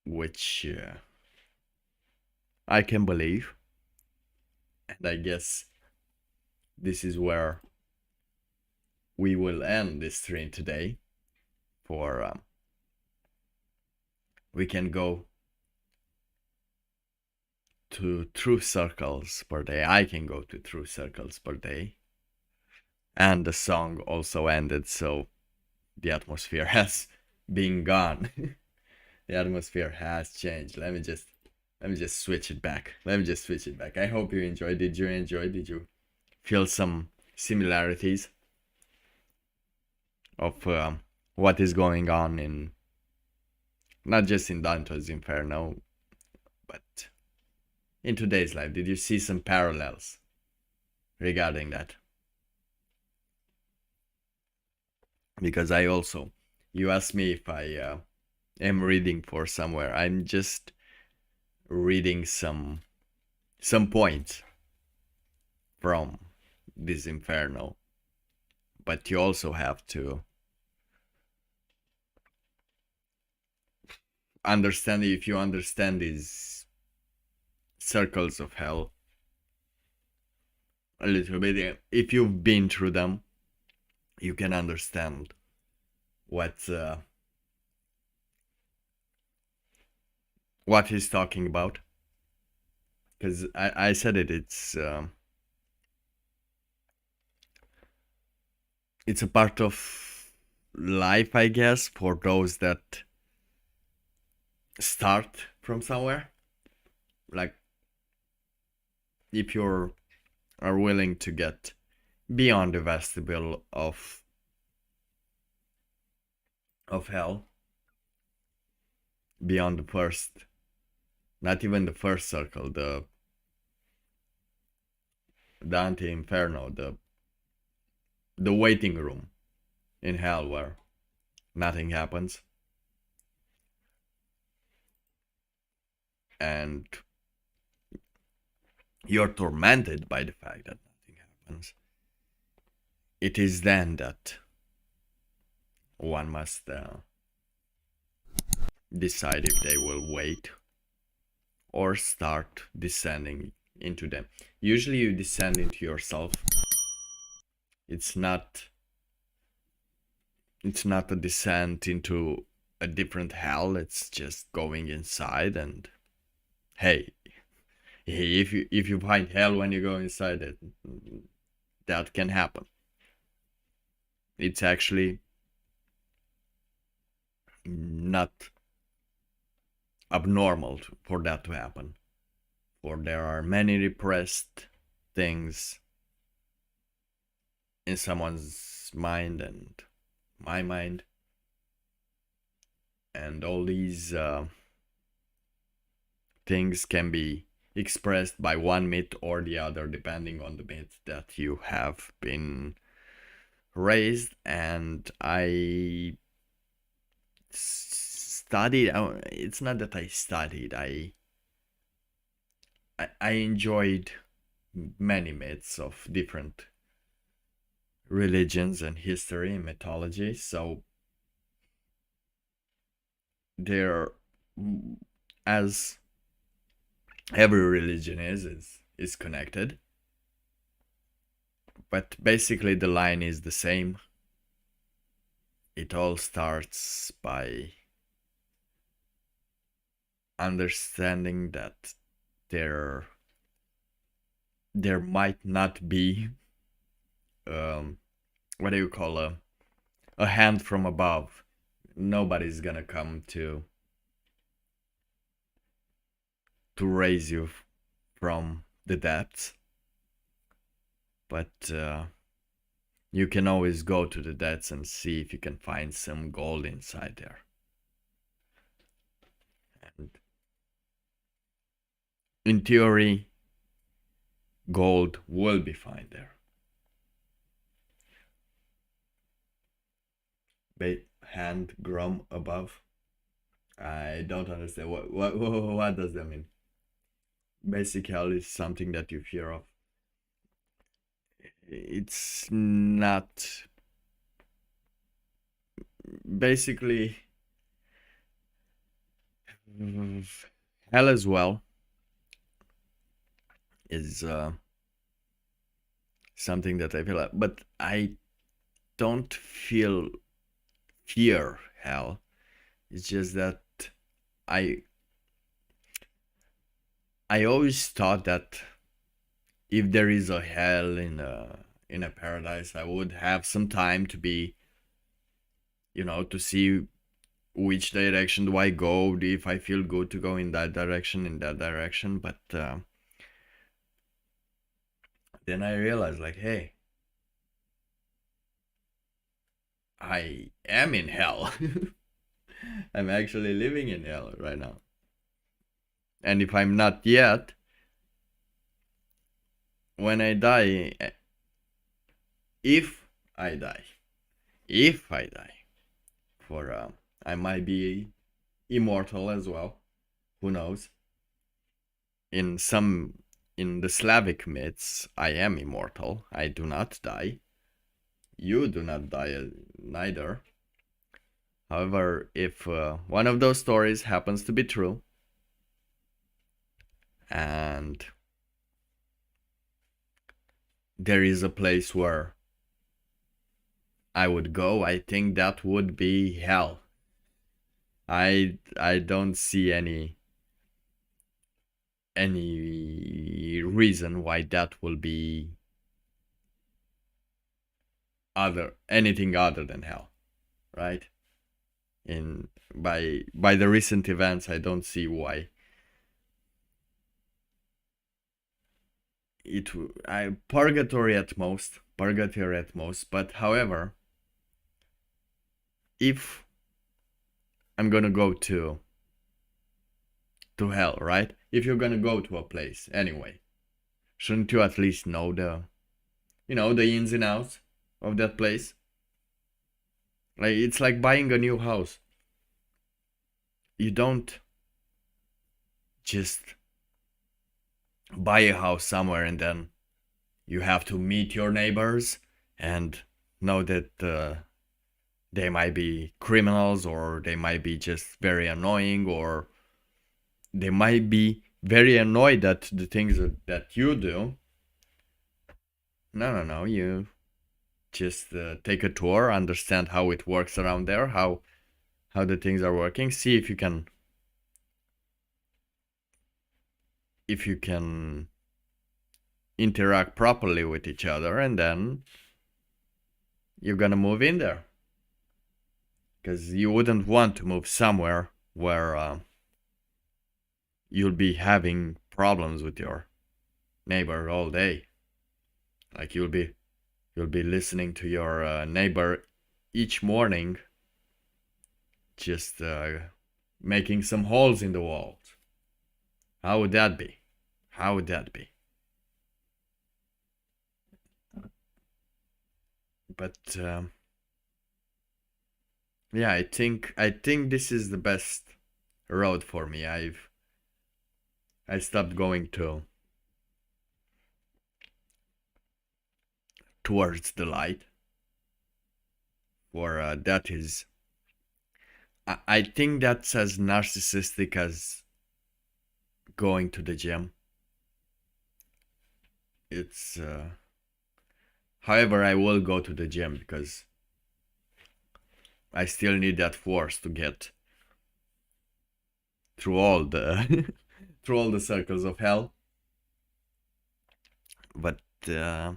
Which I can believe. And I guess this is where we will end this stream today. For we can go to true circles per day. I can go to true circles per day. And the song also ended, so the atmosphere has been gone. The atmosphere has changed. Let me just switch it back. I hope you enjoyed. Did you enjoy? Did you feel some similarities of what is going on in, not just in Dante's Inferno, but in today's life? Did you see some parallels regarding that? Because I also, you asked me if I am reading for somewhere. I'm just reading some points from this Inferno, but you also have to understand. If you understand these circles of hell a little bit, if you've been through them, you can understand what he's talking about. Because I said it, it's a part of life, I guess, for those that start from somewhere. Like, if you are willing to get beyond the vestibule of hell, beyond the first, not even the first circle, the DantesInferno, the waiting room in hell where nothing happens, and you're tormented by the fact that nothing happens. It is then that one must decide if they will wait or start descending into them. Usually you descend into yourself. It's not a descent into a different hell. It's just going inside, and hey, if you find hell when you go inside it, that can happen. It's actually not abnormal for that to happen, for there are many repressed things in someone's mind and my mind, and all these things can be expressed by one myth or the other, depending on the myth that you have been raised. And I studied, it's not that I studied, I enjoyed many myths of different religions and history and mythology. So they're, as every religion is connected, but basically the line is the same. It all starts by understanding that there might not be what do you call a hand from above. Nobody's gonna come to raise you from the depths, but you can always go to the depths and see if you can find some gold inside there. And in theory, gold will be found there. Hand from above. I don't understand what does that mean. Basically, it's something that you fear of. It's not. Basically, hell as well is something that I feel like, but I don't feel fear hell. It's just that I always thought that if there is a hell in a paradise, I would have some time to be, to see which direction do I go, if I feel good to go in that direction, but then I realized, like, hey, I am in hell. I'm actually living in hell right now. And if I'm not yet, when I die, if I die, for I might be immortal as well. Who knows? In the Slavic myths, I am immortal. I do not die. You do not die neither. However, if one of those stories happens to be true, and there is a place where I would go, I think that would be hell. I don't see any reason why that will be anything other than hell, right? By the recent events, I don't see why purgatory at most. But however, if I'm gonna go to hell, right? If you're gonna go to a place anyway, shouldn't you at least know the ins and outs of that place? Like, it's like buying a new house. You don't just buy a house somewhere and then you have to meet your neighbors and know that they might be criminals, or they might be just very annoying, or they might be very annoyed at the things that you do. No. You just take a tour, understand how it works around there, how the things are working, see if you can interact properly with each other, and then you're gonna move in there. Because you wouldn't want to move somewhere where you'll be having problems with your neighbor all day. Like, you'll be listening to your neighbor each morning, just making some holes in the walls. How would that be? But yeah, I think this is the best road for me. I stopped going towards the light. For that is, I think that's as narcissistic as going to the gym. It's however, I will go to the gym because I still need that force to get through all the through all the circles of hell. But yeah,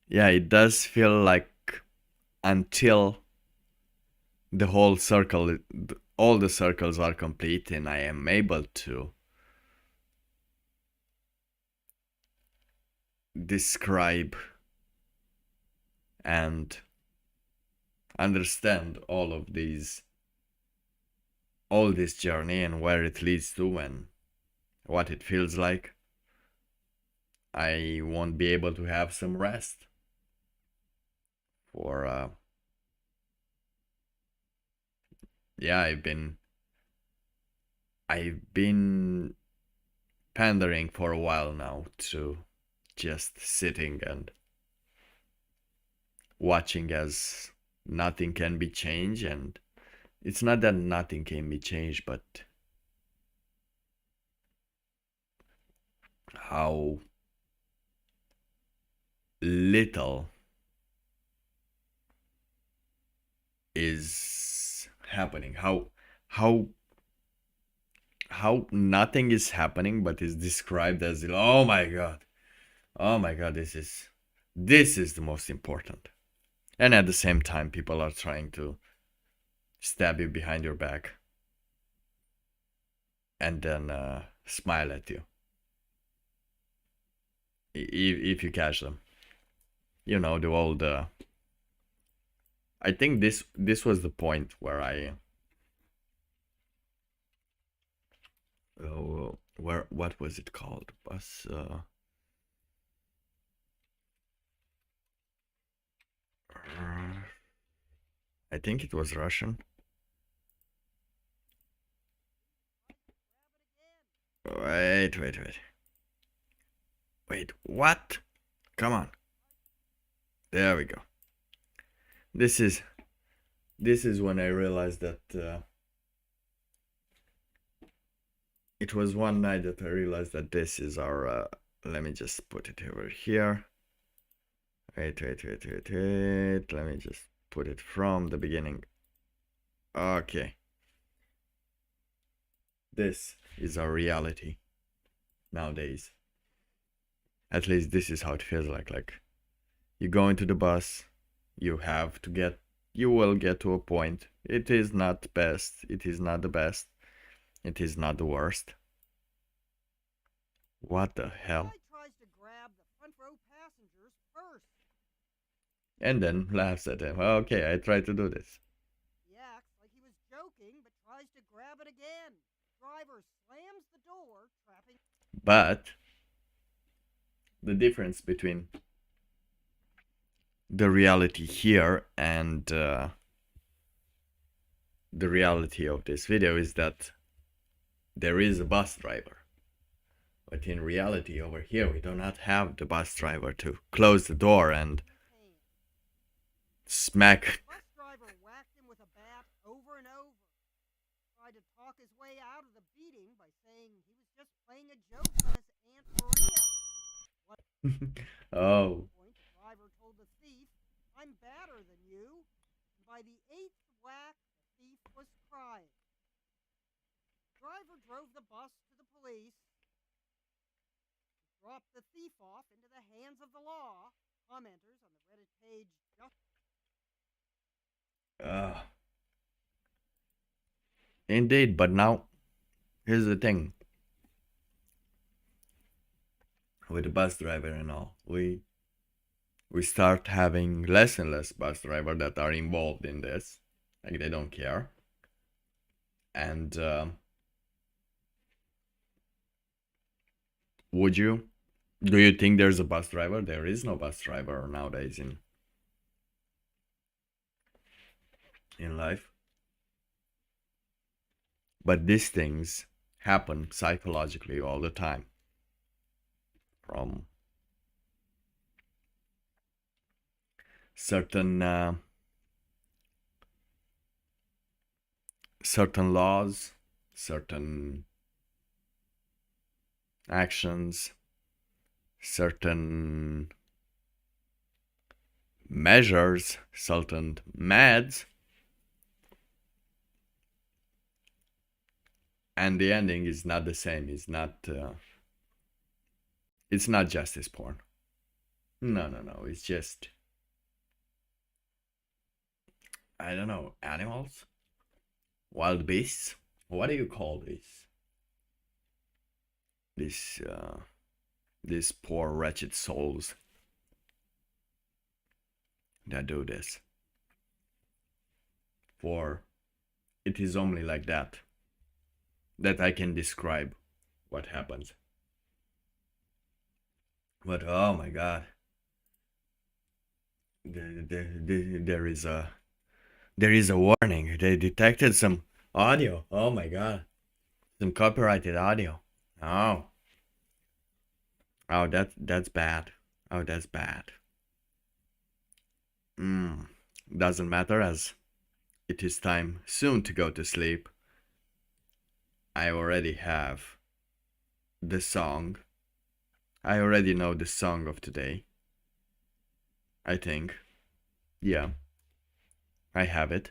it does feel like until the whole circle, all the circles are complete and I am able to describe and understand all this journey and where it leads to and what it feels like, I won't be able to have some rest for yeah, I've been pandering for a while now to just sitting and watching as nothing can be changed. And it's not that nothing can be changed, but how little is happening, how nothing is happening but is described as, oh my god, this is the most important. And at the same time, people are trying to stab you behind your back and then smile at you if you catch them. You know, the old I think this was the point where I what was it called? Bus I think it was Russian. Wait. Wait, what? Come on. There we go. This is when I realized that it was one night that I realized that this is our let me just put it over here. Wait. Let me just put it from the beginning. Okay. This is our reality nowadays. At least this is how it feels like. Like, you go into the bus, you will get to a point. It is not best. It is not the best. It is not the worst. What the hell? Tries to grab the front row passengers first. And then laughs at him. Okay, I tried to do this. He acts like he was joking, but tries to grab it again. Driver slams the door, trapping. But the difference between the reality here and the reality of this video is that there is a bus driver. But in reality over here, we do not have the bus driver to close the door and smack. Bus driver whacked him with a bat over and over. Tried to talk his way out of the beating by saying he was just playing a joke on his Aunt Maria. Oh. The driver told the thief, "I'm badder than you." And by the 8th whack, the thief was crying. The driver drove the bus to the police. He dropped the thief off into the hands of the law. Commenters on the Reddit page just Indeed, but now here's the thing. With the bus driver and all, we start having less and less bus drivers that are involved in this. Like, they don't care. And do you think there's a bus driver? There is no bus driver nowadays in life. But these things happen psychologically all the time. certain certain laws, certain actions, certain measures, certain meds, and the ending is not the same. It's not justice porn. No, no, no. It's just, I don't know, animals, wild beasts. What do you call this? These poor wretched souls that do this. For it is only like that I can describe what happens. But oh my god, there is a warning. They detected some audio. Oh my god, some copyrighted audio. Oh, oh, that's bad. Oh, that's bad. Doesn't matter, as it is time soon to go to sleep. I already have the song. I already know the song of today. I think. Yeah. I have it.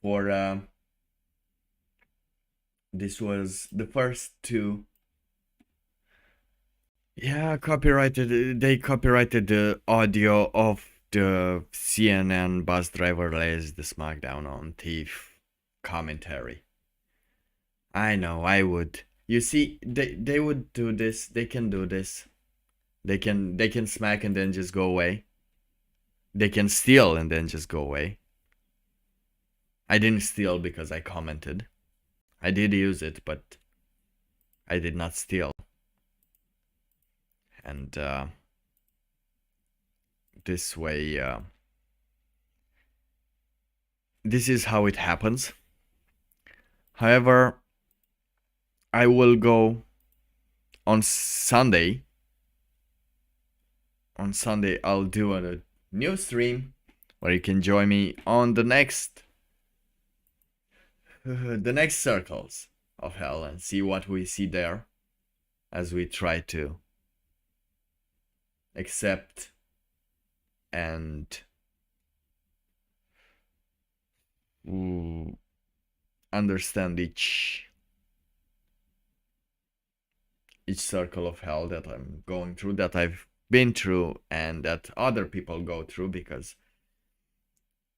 For this was the first two. Yeah, copyrighted. They copyrighted the audio of the CNN bus driver lays the smackdown on thief commentary. I know, I would. You see, they would do this. They can do this. They can smack and then just go away. They can steal and then just go away. I didn't steal because I commented. I did use it, but I did not steal. And this way, this is how it happens. However, I will go on Sunday. On Sunday, I'll do a new stream where you can join me on the next circles of hell and see what we see there as we try to accept and understand each circle of hell that I'm going through, that I've been through, and that other people go through. Because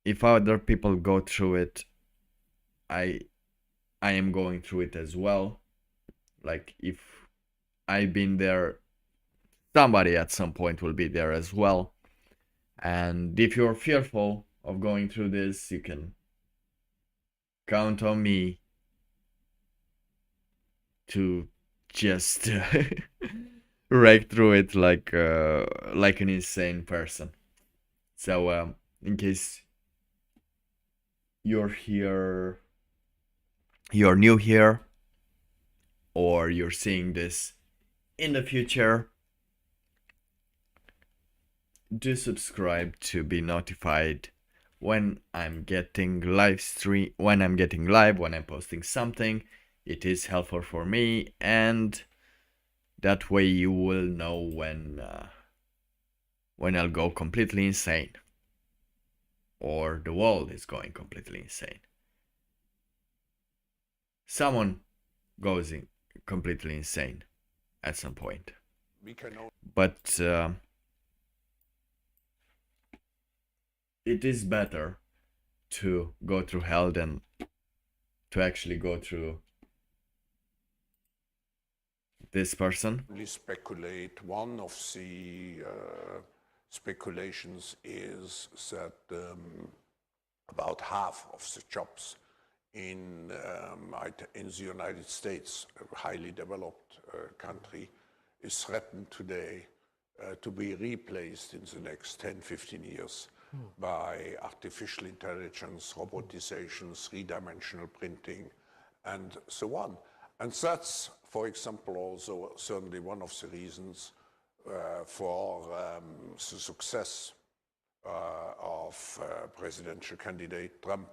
if other people go through it, I am going through it as well. Like, if I've been there, somebody at some point will be there as well. And if you're fearful of going through this, you can count on me to just rake through it like an insane person. So in case you're new here, or you're seeing this in the future, do subscribe to be notified when I'm getting when I'm posting something. It is helpful for me, and that way you will know when I'll go completely insane, or the world is going completely insane. Someone goes completely insane at some point. But it is better to go through hell than to actually go through this person. Speculate. One of the speculations is that about half of the jobs in the United States, a highly developed country, is threatened today to be replaced in the next 10, 15 years by artificial intelligence, robotization, three-dimensional printing, and so on. And that's, for example, also certainly one of the reasons for the success of presidential candidate Trump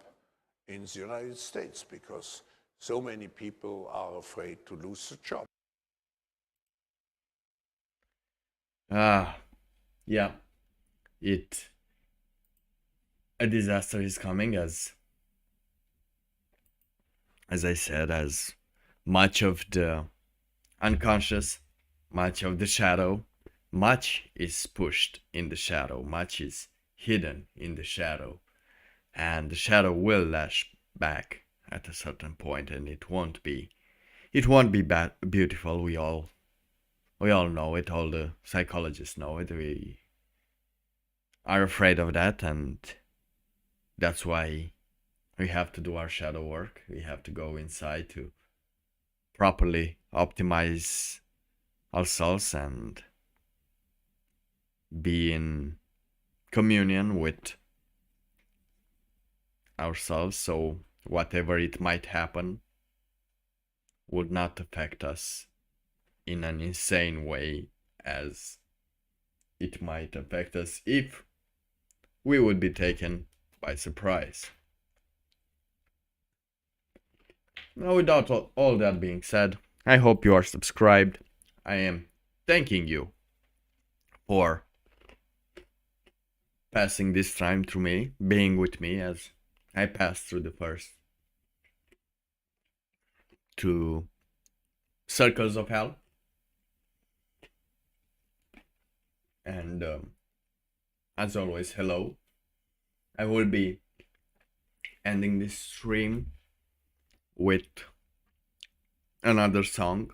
in the United States, because so many people are afraid to lose the job. Yeah, a disaster is coming, as I said, as much of the unconscious, much of the shadow, much is pushed in the shadow, much is hidden in the shadow, and the shadow will lash back at a certain point, and it won't be beautiful. We all know it. All the psychologists know it. We are afraid of that, and that's why we have to do our shadow work. We have to go inside to properly optimize ourselves and be in communion with ourselves, so whatever it might happen would not affect us in an insane way as it might affect us if we would be taken by surprise. Now, without all that being said, I hope you are subscribed. I am thanking you for passing this time through me, being with me as I passed through the first 2 circles of hell. And as always, hello. I will be ending this stream with another song,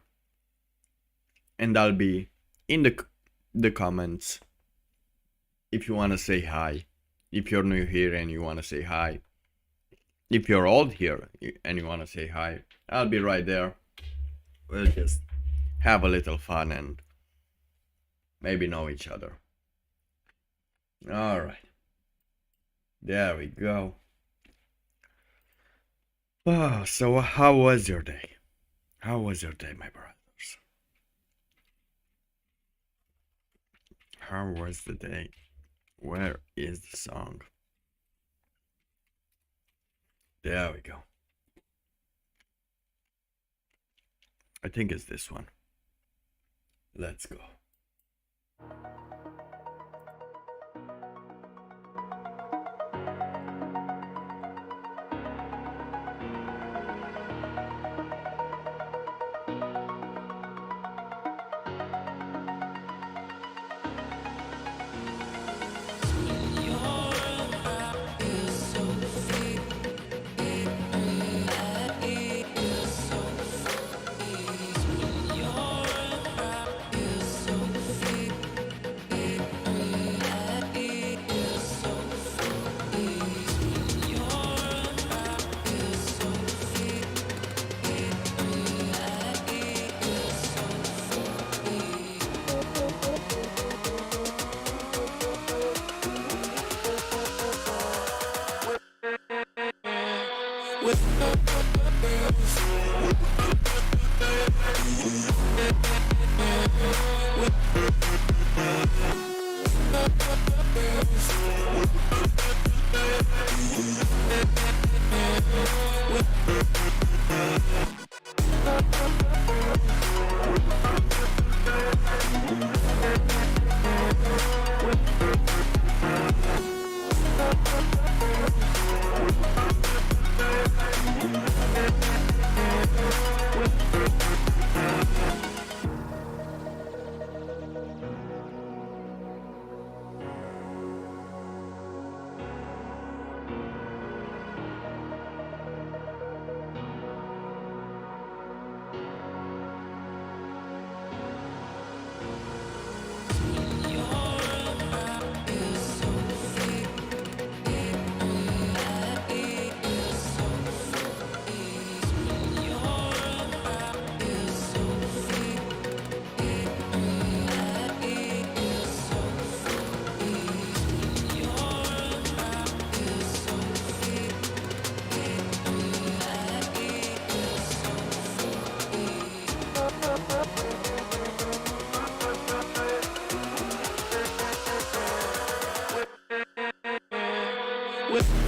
and I'll be in the comments if you want to say hi. If you're new here and you want to say hi, if you're old here and you want to say hi, I'll be right there. We'll just have a little fun and maybe know each other. Alright. There we go. Oh, so how was your day? How was your day, my brothers? How was the day? Where is the song? There we go. I think it's this one. Let's go. with